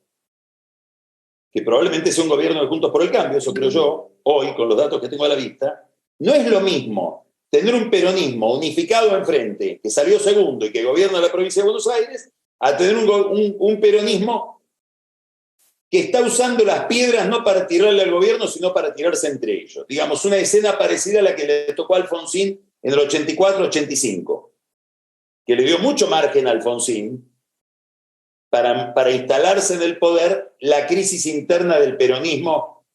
que probablemente sea un gobierno de Juntos por el Cambio, eso creo yo, hoy con los datos que tengo a la vista, no es lo mismo tener un peronismo unificado enfrente, que salió segundo y que gobierna la provincia de Buenos Aires, a tener un peronismo que está usando las piedras no para tirarle al gobierno, sino para tirarse entre ellos. Digamos, una escena parecida a la que le tocó a Alfonsín en el 84-85, que le dio mucho margen a Alfonsín para instalarse en el poder la crisis interna del peronismo,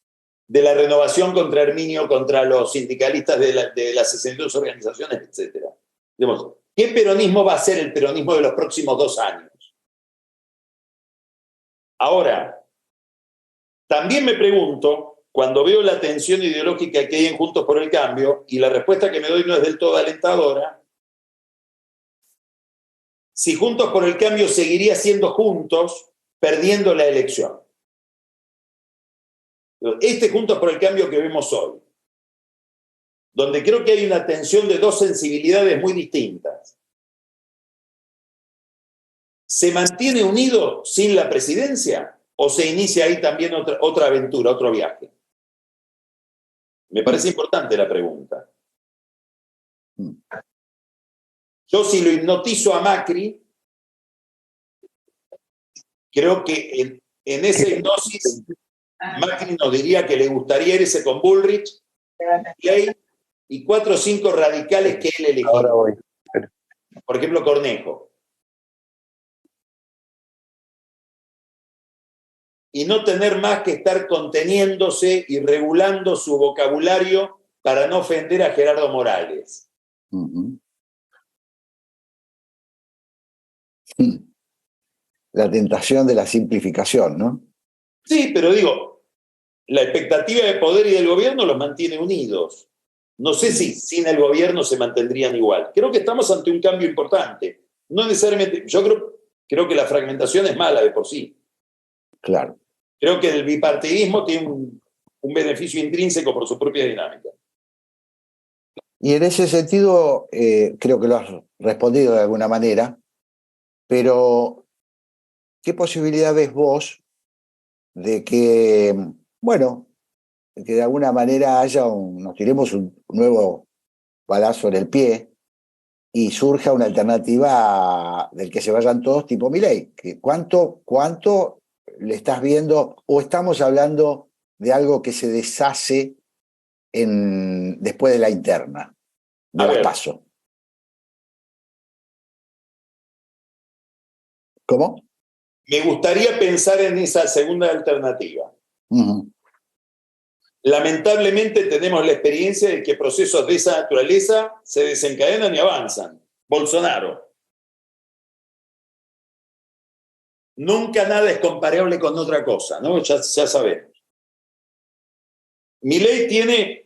de la renovación contra Herminio, contra los sindicalistas de las 62 organizaciones, etc. Digamos, ¿qué peronismo va a ser el peronismo de los próximos 2 años? Ahora, también me pregunto, cuando veo la tensión ideológica que hay en Juntos por el Cambio, y la respuesta que me doy no es del todo alentadora, si Juntos por el Cambio seguiría siendo juntos, perdiendo la elección. Este Juntos por el Cambio que vemos hoy, donde creo que hay una tensión de 2 sensibilidades muy distintas, ¿se mantiene unido sin la presidencia o se inicia ahí también otra aventura, otro viaje? Me parece importante la pregunta. Yo, si lo hipnotizo a Macri, creo que en esa hipnosis Macri nos diría que le gustaría irse con Bullrich y 4 o 5 radicales que él eligió. Ahora voy. Por ejemplo, Cornejo. Y no tener más que estar conteniéndose y regulando su vocabulario para no ofender a Gerardo Morales. La tentación de la simplificación, ¿no? Sí, pero digo, la expectativa de poder y del gobierno los mantiene unidos. No sé si sin el gobierno se mantendrían igual. Creo que estamos ante un cambio importante. No necesariamente, yo creo que la fragmentación es mala de por sí. Claro. Creo que el bipartidismo tiene un beneficio intrínseco por su propia dinámica. Y en ese sentido, creo que lo has respondido de alguna manera, pero ¿qué posibilidad ves vos de que, bueno, que de alguna manera nos tiremos un nuevo balazo en el pie y surja una alternativa del que se vayan todos tipo Milei? ¿Cuánto le estás viendo o estamos hablando de algo que se deshace después de la interna, de las PASO? ¿Cómo? Me gustaría pensar en esa segunda alternativa. Lamentablemente tenemos la experiencia de que procesos de esa naturaleza se desencadenan y avanzan. Bolsonaro. Nunca nada es comparable con otra cosa, ¿no? Ya sabemos. Milei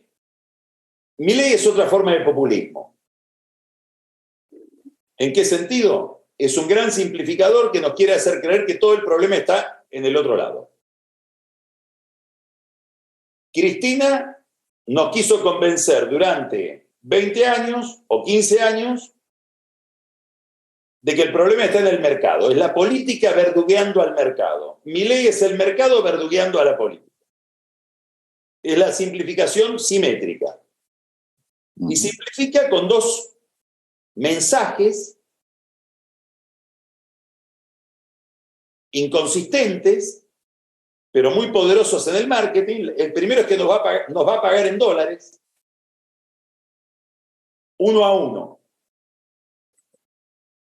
es otra forma de populismo. ¿En qué sentido? Es un gran simplificador que nos quiere hacer creer que todo el problema está en el otro lado. Cristina nos quiso convencer durante 20 años o 15 años de que el problema está en el mercado. Es la política verdugueando al mercado. Milei es el mercado verdugueando a la política. Es la simplificación simétrica. Y simplifica con 2 mensajes inconsistentes, pero muy poderosos en el marketing. El primero es que nos va a pagar en dólares, 1 a 1.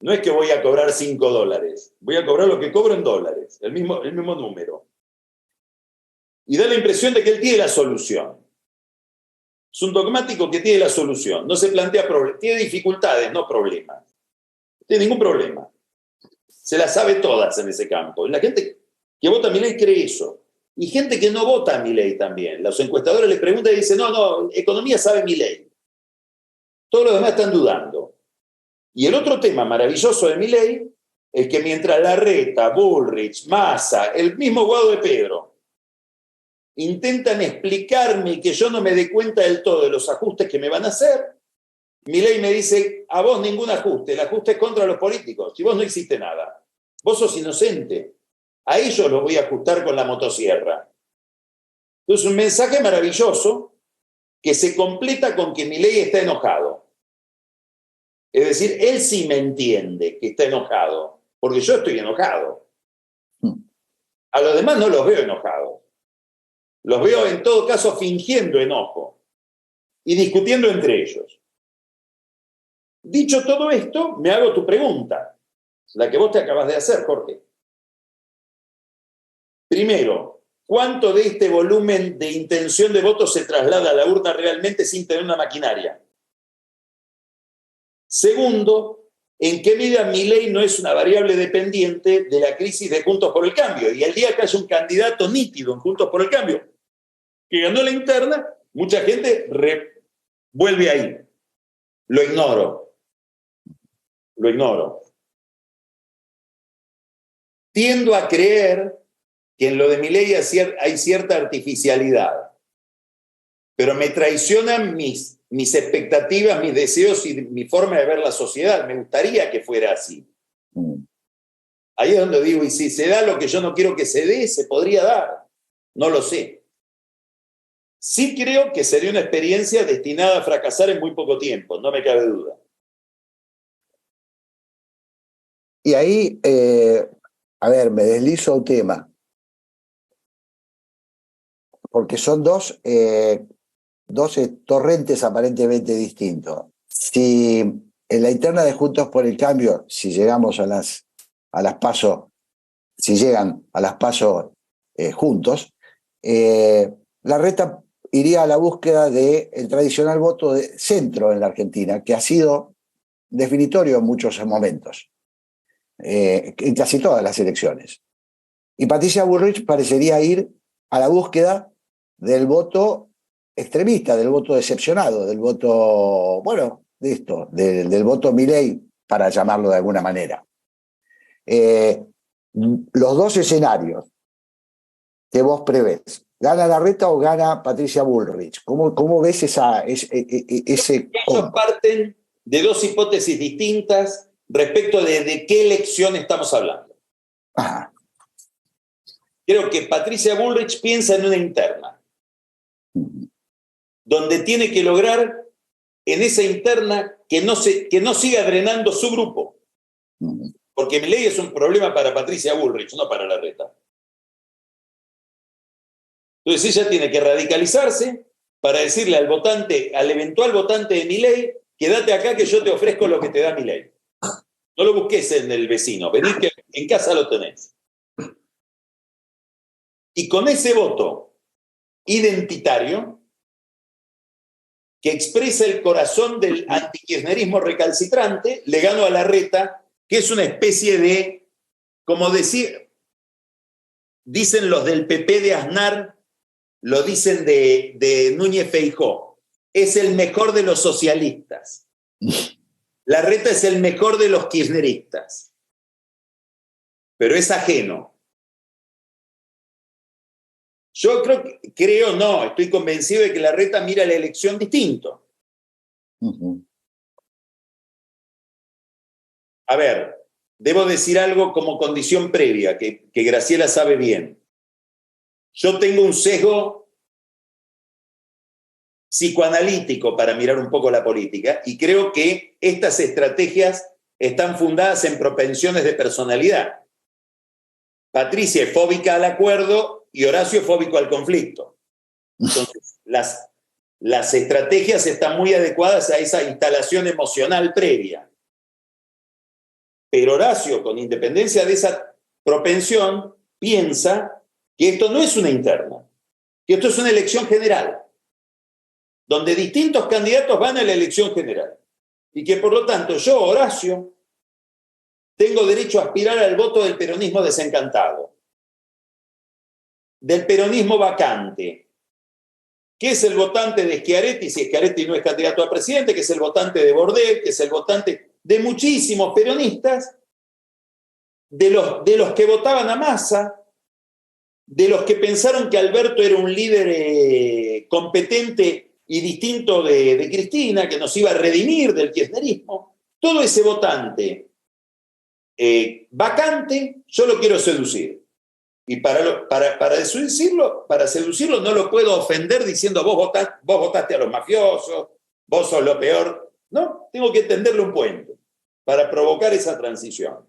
No es que voy a cobrar $5, voy a cobrar lo que cobro en dólares, el mismo número. Y da la impresión de que él tiene la solución. Es un dogmático que tiene la solución. No se plantea problemas, tiene dificultades, no problemas. No tiene ningún problema. Se las sabe todas en ese campo. La gente que vota a Milei cree eso. Y gente que no vota a Milei también. Los encuestadores le preguntan y dicen, no, economía sabe Milei. Todos los demás están dudando. Y el otro tema maravilloso de Milei es que mientras Larreta, Bullrich, Massa, el mismo Guado de Pedro intentan explicarme que yo no me dé cuenta del todo de los ajustes que me van a hacer, Milei me dice, a vos ningún ajuste, el ajuste es contra los políticos, si vos no hiciste nada, vos sos inocente, a ellos los voy a ajustar con la motosierra. Entonces un mensaje maravilloso que se completa con que Milei está enojado. Es decir, él sí me entiende que está enojado, porque yo estoy enojado. A los demás no los veo enojados. Los veo en todo caso fingiendo enojo y discutiendo entre ellos. Dicho todo esto, me hago tu pregunta, la que vos te acabas de hacer, Jorge. Primero, ¿cuánto de este volumen de intención de voto se traslada a la urna realmente sin tener una maquinaria? Segundo, ¿en qué medida Milei no es una variable dependiente de la crisis de Juntos por el Cambio? Y el día que haya un candidato nítido en Juntos por el Cambio que ganó la interna, mucha gente vuelve ahí. Lo ignoro. Tiendo a creer que en lo de Milei hay cierta artificialidad, pero me traicionan mis expectativas, mis deseos y mi forma de ver la sociedad. Me gustaría que fuera así. Ahí es donde digo, y si se da lo que yo no quiero que se dé, se podría dar. No lo sé. Sí creo que sería una experiencia destinada a fracasar en muy poco tiempo, no me cabe duda. Y ahí, a ver, me deslizo un tema, porque son dos torrentes aparentemente distintos. Si en la interna de Juntos por el Cambio, si llegamos a las PASO, si llegan a las PASO juntos, Larreta iría a la búsqueda del tradicional voto de centro en la Argentina, que ha sido definitorio en muchos momentos, en casi todas las elecciones. Y Patricia Bullrich parecería ir a la búsqueda del voto extremista, del voto decepcionado, del voto, bueno, del voto Milei, para llamarlo de alguna manera. Los dos escenarios que vos prevés, ¿gana Larreta o gana Patricia Bullrich? ¿Cómo ves ese? Ellos parten de dos hipótesis distintas respecto de qué elección estamos hablando. Ajá. Creo que Patricia Bullrich piensa en una interna, donde tiene que lograr en esa interna que no siga drenando su grupo. Porque Milei es un problema para Patricia Bullrich, no para Larreta. Entonces ella tiene que radicalizarse para decirle al eventual votante de Milei, quédate acá que yo te ofrezco lo que te da Milei. No lo busques en el vecino, vení que en casa lo tenés. Y con ese voto identitario, que expresa el corazón del antikirchnerismo recalcitrante, le gano a Larreta, que es una especie de, como dicen los del PP de Aznar, lo dicen de Núñez Feijóo, es el mejor de los socialistas. Larreta es el mejor de los kirchneristas, pero es ajeno. Yo estoy convencido de que Larreta mira la elección distinto. A ver, debo decir algo como condición previa, que Graciela sabe bien. Yo tengo un sesgo psicoanalítico para mirar un poco la política y creo que estas estrategias están fundadas en propensiones de personalidad. Patricia es fóbica al acuerdo y Horacio es fóbico al conflicto. Entonces, las estrategias están muy adecuadas a esa instalación emocional previa. Pero Horacio, con independencia de esa propensión, piensa que esto no es una interna, que esto es una elección general, donde distintos candidatos van a la elección general. Y que por lo tanto yo, Horacio, tengo derecho a aspirar al voto del peronismo desencantado, del peronismo vacante, que es el votante de Schiaretti, si Schiaretti no es candidato a presidente, que es el votante de Bordet, que es el votante de muchísimos peronistas, de los que votaban a Massa, de los que pensaron que Alberto era un líder competente y distinto de Cristina, que nos iba a redimir del kirchnerismo. Todo ese votante vacante, yo lo quiero seducir. Y para seducirlo no lo puedo ofender diciendo vos votaste a los mafiosos, vos sos lo peor ¿no? Tengo que tenderle un puente para provocar esa transición.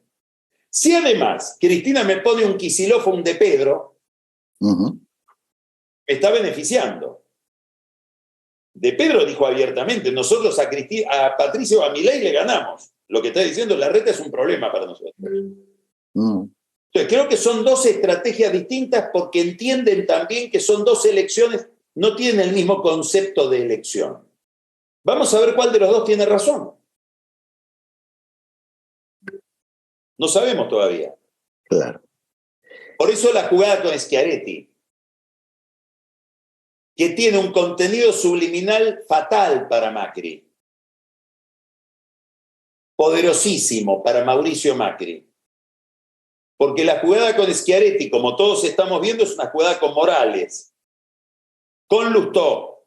Si además Cristina me pone un Kicillof o un De Pedro, me está beneficiando. De Pedro dijo abiertamente, nosotros a Patricio o a Milei le ganamos. Lo que está diciendo Larreta es un problema para nosotros. Entonces, creo que son dos estrategias distintas porque entienden también que son dos elecciones, no tienen el mismo concepto de elección. Vamos a ver cuál de los dos tiene razón. No sabemos todavía. Claro. Por eso la jugada con Schiaretti, que tiene un contenido subliminal fatal para Macri, poderosísimo para Mauricio Macri. Porque la jugada con Schiaretti, como todos estamos viendo, es una jugada con Morales, con Lustó.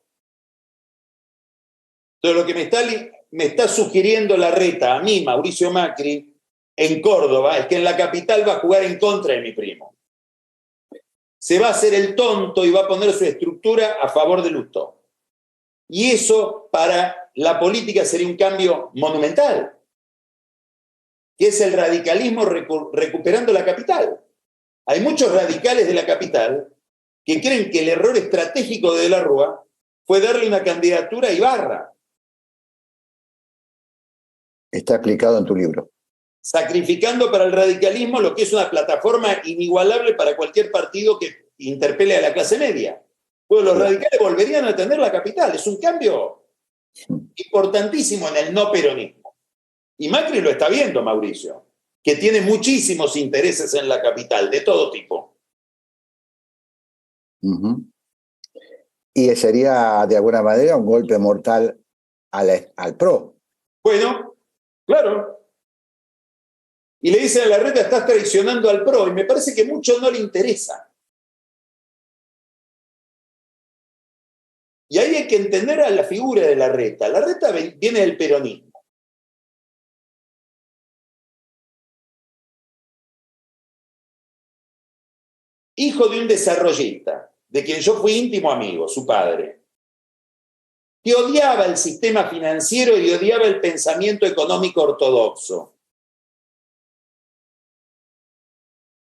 Entonces lo que me está sugiriendo Larreta a mí, Mauricio Macri, en Córdoba, es que en la capital va a jugar en contra de mi primo. Se va a hacer el tonto y va a poner su estructura a favor de Lustó. Y eso para la política sería un cambio monumental, que es el radicalismo recuperando la capital. Hay muchos radicales de la capital que creen que el error estratégico de la Rúa fue darle una candidatura a Ibarra. Está explicado en tu libro. Sacrificando para el radicalismo lo que es una plataforma inigualable para cualquier partido que interpele a la clase media. Pues los radicales volverían a tener la capital. Es un cambio importantísimo en el no peronismo. Y Macri lo está viendo, Mauricio, que tiene muchísimos intereses en la capital, de todo tipo. Y sería, de alguna manera, un golpe mortal al PRO. Bueno, claro. Y le dicen a Larreta, estás traicionando al PRO, y me parece que mucho no le interesa. Y ahí hay que entender a la figura de Larreta. Larreta viene del peronismo. Hijo de un desarrollista, de quien yo fui íntimo amigo, su padre, que odiaba el sistema financiero y odiaba el pensamiento económico ortodoxo.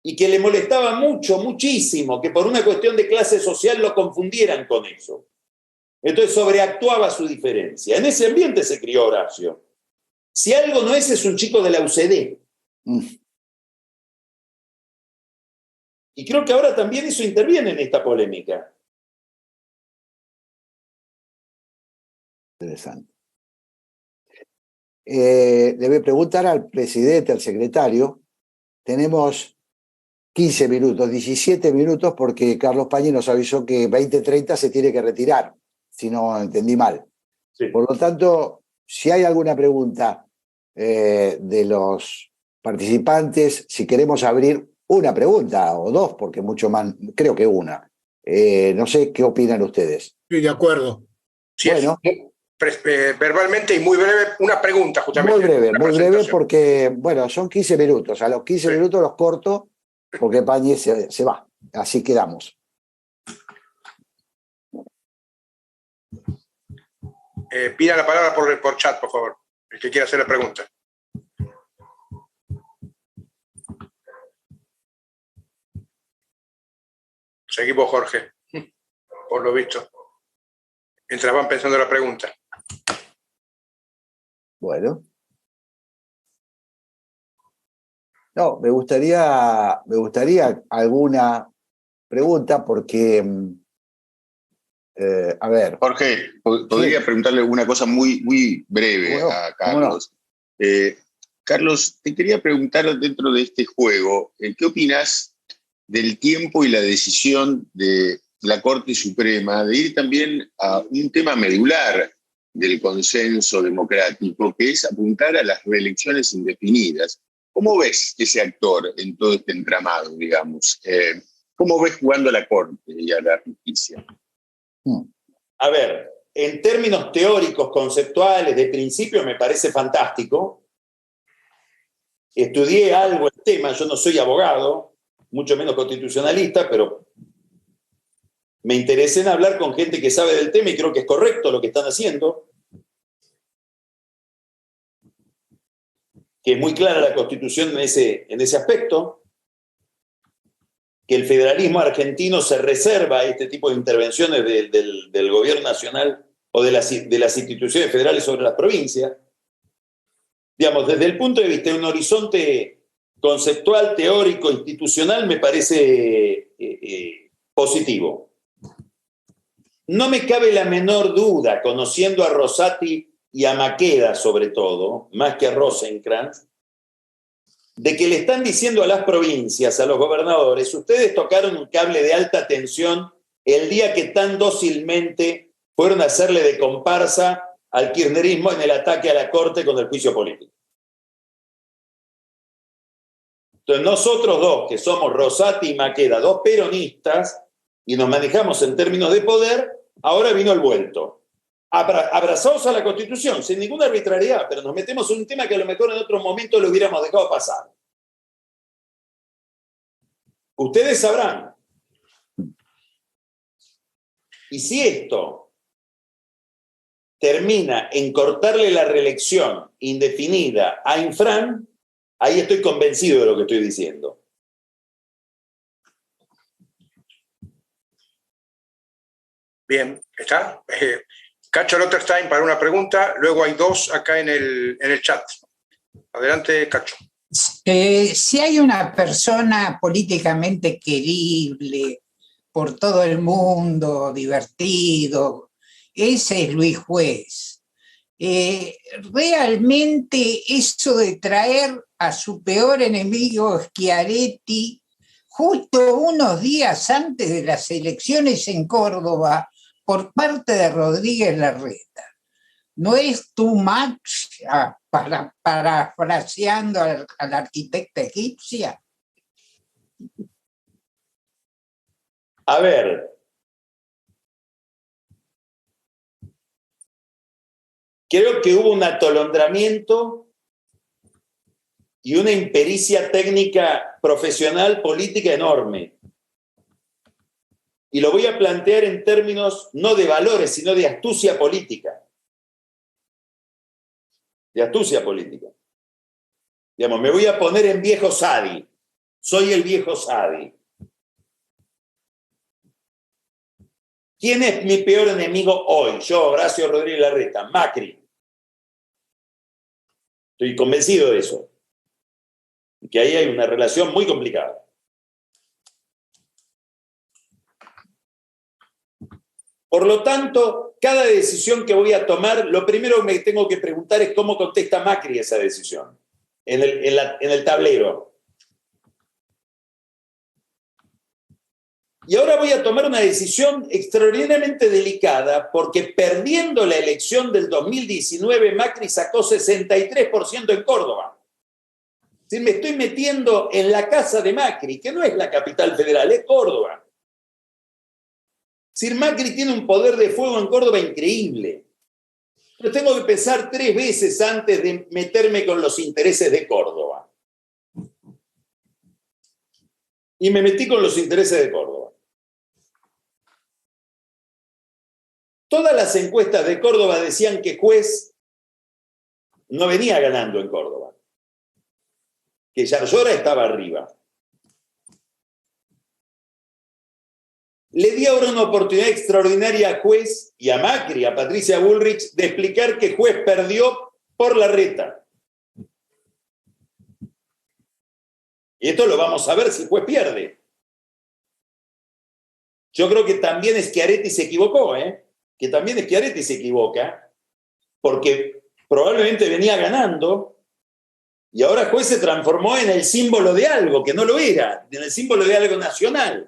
Y que le molestaba muchísimo, que por una cuestión de clase social lo confundieran con eso. Entonces sobreactuaba su diferencia. En ese ambiente se crió Horacio. Si algo no es un chico de la UCD. Y creo que ahora también eso interviene en esta polémica. Interesante. Le voy a preguntar al presidente, al secretario. Tenemos 15 minutos, 17 minutos, porque Carlos Pañi nos avisó que 20:30 se tiene que retirar, si no entendí mal. Sí. Por lo tanto, si hay alguna pregunta de los participantes, si queremos abrir una pregunta o dos, porque mucho más, creo que una. No sé qué opinan ustedes. Sí, de acuerdo. Sí, bueno, verbalmente y muy breve, una pregunta justamente. Muy breve porque, bueno, son 15 minutos. A los 15 minutos los corto porque Pañi se va. Así quedamos. Pida la palabra por chat, por favor, el que quiera hacer la pregunta. Seguimos, Jorge, por lo visto, mientras van pensando la pregunta. Bueno. No, me gustaría alguna pregunta porque, a ver. Jorge, podría preguntarle una cosa muy breve a Carlos. No. Carlos, te quería preguntar dentro de este juego, ¿qué opinas del tiempo y la decisión de la Corte Suprema de ir también a un tema medular del consenso democrático, que es apuntar a las reelecciones indefinidas? ¿Cómo ves ese actor en todo este entramado, digamos? ¿Cómo ves jugando a la Corte y a la justicia? A ver, en términos teóricos, conceptuales, de principio, me parece fantástico. Estudié algo el tema, yo no soy abogado, mucho menos constitucionalista, pero me interesé en hablar con gente que sabe del tema y creo que es correcto lo que están haciendo. que es muy clara la Constitución en ese aspecto, que el federalismo argentino se reserva a este tipo de intervenciones del gobierno nacional o de las instituciones federales sobre las provincias. Digamos, desde el punto de vista de un horizonte conceptual, teórico, institucional, me parece positivo. No me cabe la menor duda, conociendo a Rosati y a Maqueda sobre todo, más que a Rosenkrantz, de que le están diciendo a las provincias, a los gobernadores, ustedes tocaron un cable de alta tensión el día que tan dócilmente fueron a hacerle de comparsa al kirchnerismo en el ataque a la Corte con el juicio político. Entonces nosotros dos, que somos Rosati y Maqueda, dos peronistas, y nos manejamos en términos de poder, ahora vino el vuelto. Abrazados a la Constitución, sin ninguna arbitrariedad, pero nos metemos en un tema que a lo mejor en otro momento lo hubiéramos dejado pasar. Ustedes sabrán. Y si esto termina en cortarle la reelección indefinida a Infran, ahí estoy convencido de lo que estoy diciendo. Bien, ¿está? Cacho Lotterstein para una pregunta, luego hay dos acá en el chat. Adelante, Cacho. Si hay una persona políticamente querible por todo el mundo, divertido, ese es Luis Juez. Realmente eso de traer a su peor enemigo, Schiaretti, justo unos días antes de las elecciones en Córdoba, por parte de Rodríguez Larreta, ¿no es too much, parafraseando a la arquitecta egipcia? A ver, creo que hubo un atolondramiento y una impericia técnica profesional política enorme. Y lo voy a plantear en términos no de valores, sino de astucia política. De astucia política. Digamos, me voy a poner en viejo Sadi. Soy el viejo Sadi. ¿Quién es mi peor enemigo hoy? Yo, Horacio Rodríguez Larreta, Macri. Estoy convencido de eso. Que ahí hay una relación muy complicada. Por lo tanto, cada decisión que voy a tomar, lo primero que me tengo que preguntar es cómo contesta Macri esa decisión en el tablero. Y ahora voy a tomar una decisión extraordinariamente delicada porque perdiendo la elección del 2019, Macri sacó 63% en Córdoba. Si me estoy metiendo en la casa de Macri, que no es la capital federal, es Córdoba. Sir Macri tiene un poder de fuego en Córdoba increíble. Pero tengo que pensar 3 veces antes de meterme con los intereses de Córdoba. Y me metí con los intereses de Córdoba. Todas las encuestas de Córdoba decían que Juez no venía ganando en Córdoba. Que Yarlora estaba arriba. Le di ahora una oportunidad extraordinaria a Juez y a Macri, a Patricia Bullrich, de explicar que Juez perdió por Larreta. Y esto lo vamos a ver si Juez pierde. Yo creo que también Schiaretti se equivocó, que también Schiaretti se equivoca, porque probablemente venía ganando y ahora Juez se transformó en el símbolo de algo que no lo era, en el símbolo de algo nacional.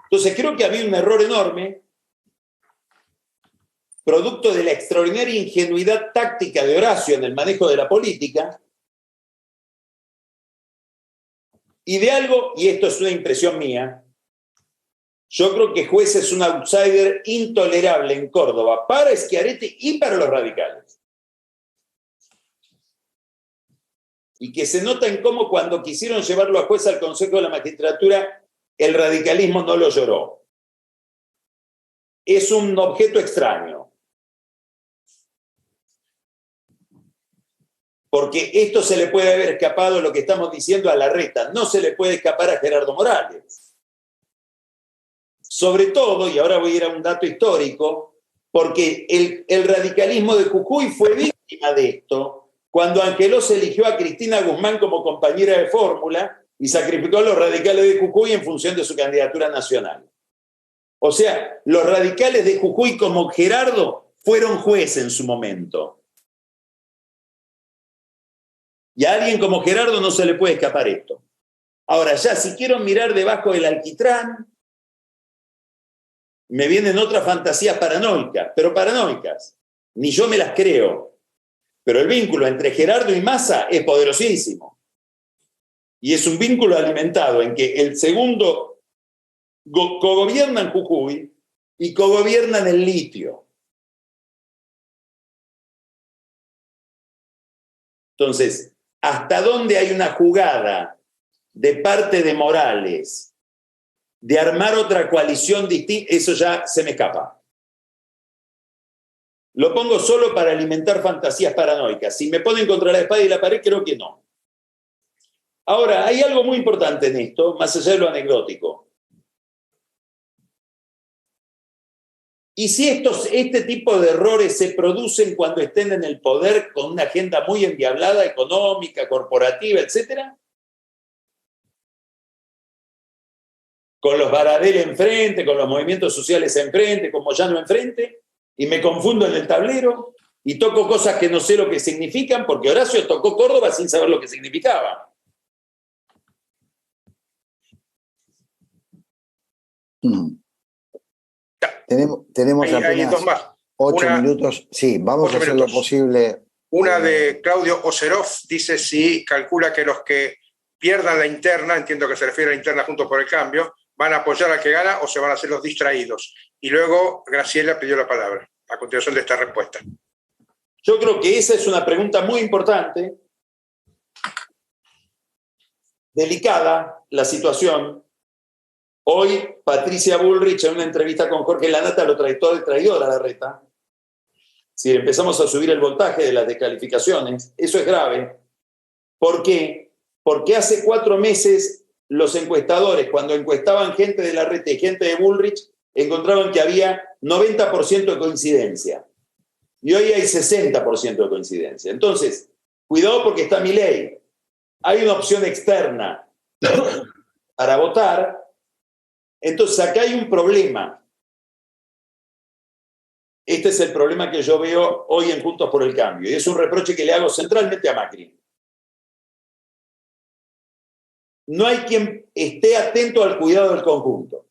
Entonces creo que había un error enorme, producto de la extraordinaria ingenuidad táctica de Horacio en el manejo de la política, y de algo, y esto es una impresión mía, yo creo que Juez es un outsider intolerable en Córdoba para Schiaretti y para los radicales. Y que se nota en cómo cuando quisieron llevarlo a Juez al Consejo de la Magistratura, el radicalismo no lo lloró. Es un objeto extraño. Porque esto se le puede haber escapado, lo que estamos diciendo, a Larreta. No se le puede escapar a Gerardo Morales. Sobre todo, y ahora voy a ir a un dato histórico, porque el radicalismo de Jujuy fue víctima de esto cuando Angelós eligió a Cristina Guzmán como compañera de fórmula y sacrificó a los radicales de Jujuy en función de su candidatura nacional. O sea, los radicales de Jujuy como Gerardo fueron juez en su momento. Y a alguien como Gerardo no se le puede escapar esto. Ahora ya, si quiero mirar debajo del alquitrán, me vienen otras fantasías paranoicas, pero paranoicas. Ni yo me las creo. Pero el vínculo entre Gerardo y Massa es poderosísimo. Y es un vínculo alimentado en que el segundo cogobierna en Jujuy y cogobierna en el litio. Entonces, ¿hasta dónde hay una jugada de parte de Morales de armar otra coalición distinta? Eso ya se me escapa. Lo pongo solo para alimentar fantasías paranoicas. Si me ponen contra la espada y la pared, creo que no. Ahora, hay algo muy importante en esto, más allá de lo anecdótico. Y si este tipo de errores se producen cuando estén en el poder con una agenda muy endiablada, económica, corporativa, etcétera, con los Baradel enfrente, con los movimientos sociales enfrente, con Moyano enfrente, y me confundo en el tablero y toco cosas que no sé lo que significan, porque Horacio tocó Córdoba sin saber lo que significaba. Tenemos apenas dos más. 8 minutos. Sí, vamos a hacer lo posible. Una de Claudio Oserov dice si calcula que los que pierdan la interna, entiendo que se refiere a la interna Juntos por el Cambio, van a apoyar al que gana o se van a hacer los distraídos. Y luego Graciela pidió la palabra a continuación de esta respuesta. Yo creo que esa es una pregunta muy importante, delicada la situación. Hoy Patricia Bullrich en una entrevista con Jorge Lanata lo trató de traidor a Larreta. Si empezamos a subir el voltaje de las descalificaciones, eso es grave. ¿Por qué? Porque hace 4 meses los encuestadores, cuando encuestaban gente de Larreta y gente de Bullrich, encontraban que había 90% de coincidencia. Y hoy hay 60% de coincidencia. Entonces, cuidado porque está Milei. Hay una opción externa para votar. Entonces, acá hay un problema. Este es el problema que yo veo hoy en Juntos por el Cambio. Y es un reproche que le hago centralmente a Macri. No hay quien esté atento al cuidado del conjunto.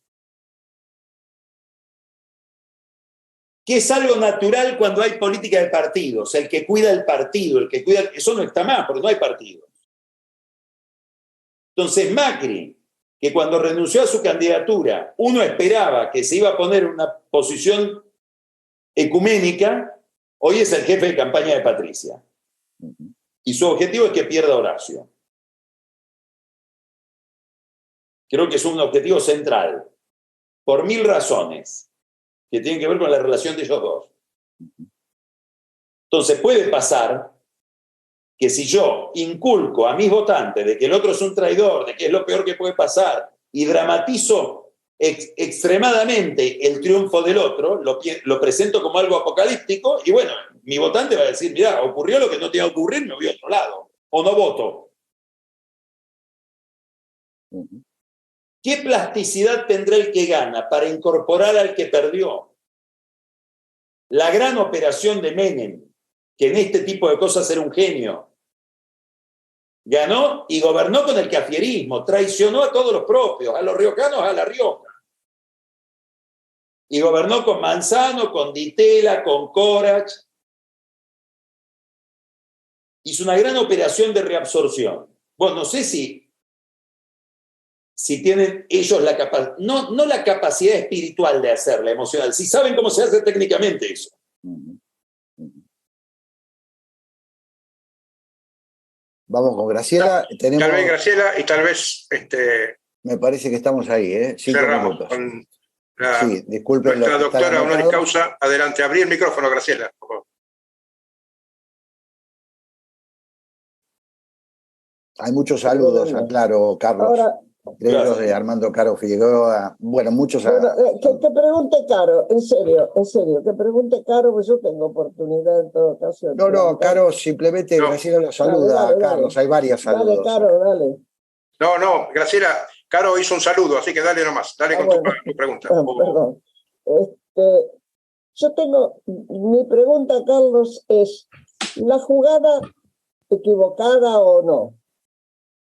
Que es algo natural cuando hay política de partidos. El que cuida el partido, el que cuida... Eso no está más, porque no hay partidos. Entonces, Macri, que cuando renunció a su candidatura, uno esperaba que se iba a poner en una posición ecuménica, hoy es el jefe de campaña de Patricia. Y su objetivo es que pierda Horacio. Creo que es un objetivo central, por 1000 razones, que tienen que ver con la relación de ellos dos. Entonces puede pasar que si yo inculco a mis votantes de que el otro es un traidor, de que es lo peor que puede pasar, y dramatizo extremadamente el triunfo del otro, lo presento como algo apocalíptico, y bueno, mi votante va a decir, mirá, ocurrió lo que no tenía que ocurrir, me voy a otro lado, o no voto. ¿Qué plasticidad tendrá el que gana para incorporar al que perdió? La gran operación de Menem, que en este tipo de cosas era un genio, ganó y gobernó con el cafierismo, traicionó a todos los propios, a los riojanos a La Rioja. Y gobernó con Manzano, con Ditela, con Corach. Hizo una gran operación de reabsorción. Bueno, no sé si tienen ellos la capacidad, no la capacidad espiritual de hacerla, emocional, si saben cómo se hace técnicamente eso. Vamos con Graciela. Tal vez Graciela y tal vez... me parece que estamos ahí, 5 minutos. Sí, disculpen. Nuestra doctora honoris causa, adelante, abrí el micrófono, Graciela. Hay muchos saludos, aclaro, Carlos. Ahora, entre ellos de Armando Caro Figueroa. Bueno, muchos. Bueno, que pregunte Caro, en serio, que pregunte Caro, pues yo tengo oportunidad en todo caso. No, Caro, simplemente Graciela lo saluda, dale, Carlos, hay varios saludos. Dale, Caro, dale. No, Graciela, Caro hizo un saludo, así que dale nomás, dale con tu pregunta. Perdón. Yo tengo, mi pregunta, Carlos, es, ¿la jugada equivocada o no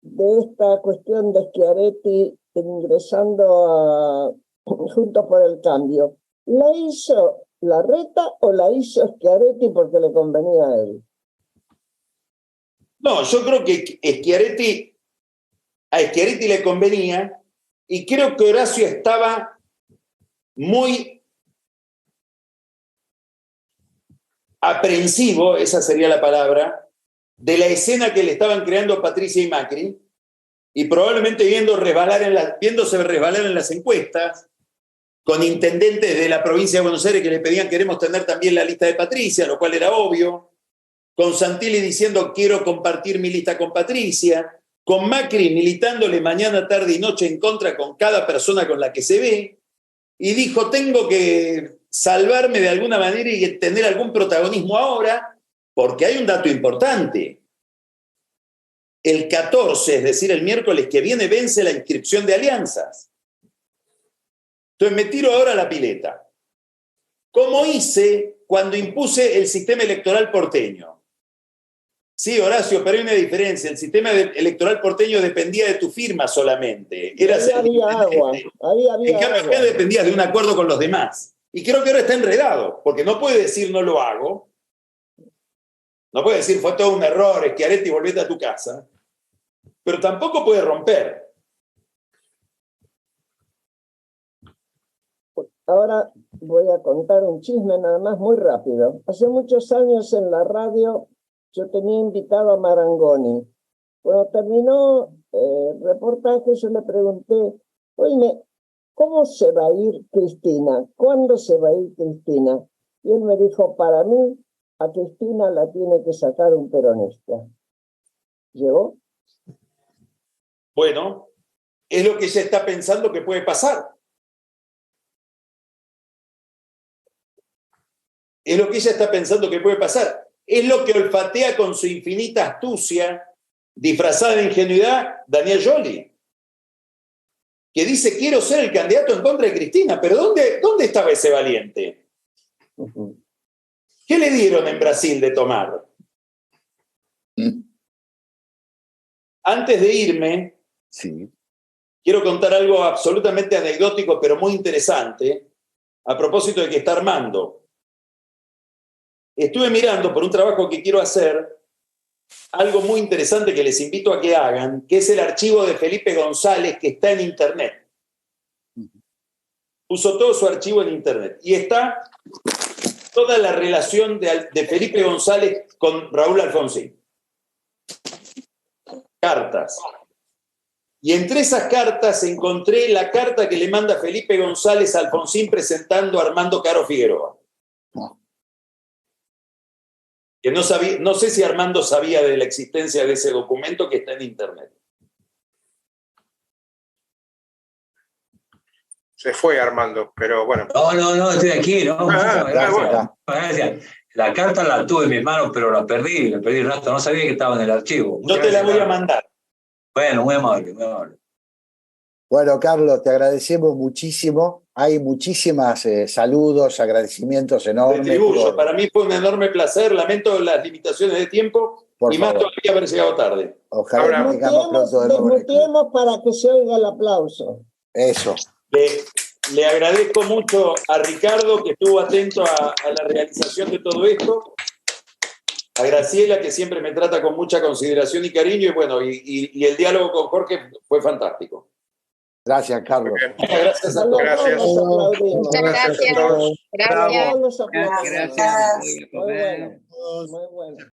de esta cuestión de Schiaretti ingresando a Juntos por el Cambio, la hizo Larreta o la hizo Schiaretti porque le convenía a él? No, yo creo que a Schiaretti le convenía, y creo que Horacio estaba muy aprensivo, esa sería la palabra, de la escena que le estaban creando Patricia y Macri, y probablemente viéndose resbalar en las encuestas, con intendentes de la provincia de Buenos Aires que le pedían queremos tener también la lista de Patricia, lo cual era obvio, con Santilli diciendo quiero compartir mi lista con Patricia, con Macri militándole mañana, tarde y noche en contra con cada persona con la que se ve, y dijo tengo que salvarme de alguna manera y tener algún protagonismo ahora, porque hay un dato importante. El 14, es decir, el miércoles que viene, vence la inscripción de alianzas. Entonces me tiro ahora a la pileta. ¿Cómo hice cuando impuse el sistema electoral porteño? Sí, Horacio, pero hay una diferencia. El sistema electoral porteño dependía de tu firma solamente. Ahí había agua. En cambio, acá dependías de un acuerdo con los demás. Y creo que ahora está enredado, porque no puede decir no lo hago. No puede decir fue todo un error, Schiaretti, volvete a tu casa. Pero tampoco puede romper. Ahora voy a contar un chisme nada más muy rápido. Hace muchos años en la radio yo tenía invitado a Marangoni. Cuando terminó el reportaje yo le pregunté, oye, ¿cómo se va a ir Cristina? ¿Cuándo se va a ir Cristina? Y él me dijo, para mí, a Cristina la tiene que sacar un peronista. ¿Llegó? Bueno, es lo que ella está pensando que puede pasar. Es lo que ella está pensando que puede pasar. Es lo que olfatea con su infinita astucia, disfrazada de ingenuidad, Daniel Scioli, que dice, quiero ser el candidato en contra de Cristina. Pero ¿dónde estaba ese valiente? ¿Qué le dieron en Brasil de tomar? Antes de irme, sí, quiero contar algo absolutamente anecdótico, pero muy interesante, a propósito de que está Armando. Estuve mirando por un trabajo que quiero hacer, algo muy interesante que les invito a que hagan, que es el archivo de Felipe González que está en Internet. Puso todo su archivo en Internet. Y está toda la relación de Felipe González con Raúl Alfonsín. Cartas. Y entre esas cartas encontré la carta que le manda Felipe González a Alfonsín presentando a Armando Caro Figueroa. Que no sé si Armando sabía de la existencia de ese documento que está en Internet. Se fue Armando, pero bueno. No, estoy aquí, ¿no? Gracias. La carta la tuve en mis manos, pero la perdí el rato. No sabía que estaba en el archivo. Yo te la voy a mandar. Bueno, muy amable, muy amable. Bueno, Carlos, te agradecemos muchísimo. Hay muchísimas saludos, agradecimientos enormes. Para mí fue un enorme placer. Lamento las limitaciones de tiempo y más todavía haber llegado tarde. Ojalá tengamos pronto de nuevo. Desmuteemos para que se oiga el aplauso. Eso. Le agradezco mucho a Ricardo, que estuvo atento a la realización de todo esto. A Graciela, que siempre me trata con mucha consideración y cariño. Y bueno, y el diálogo con Jorge fue fantástico. Gracias, Carlos. Muchas gracias a todos. Gracias. Muchas gracias. Gracias. Gracias. Muy bueno. Muy bueno.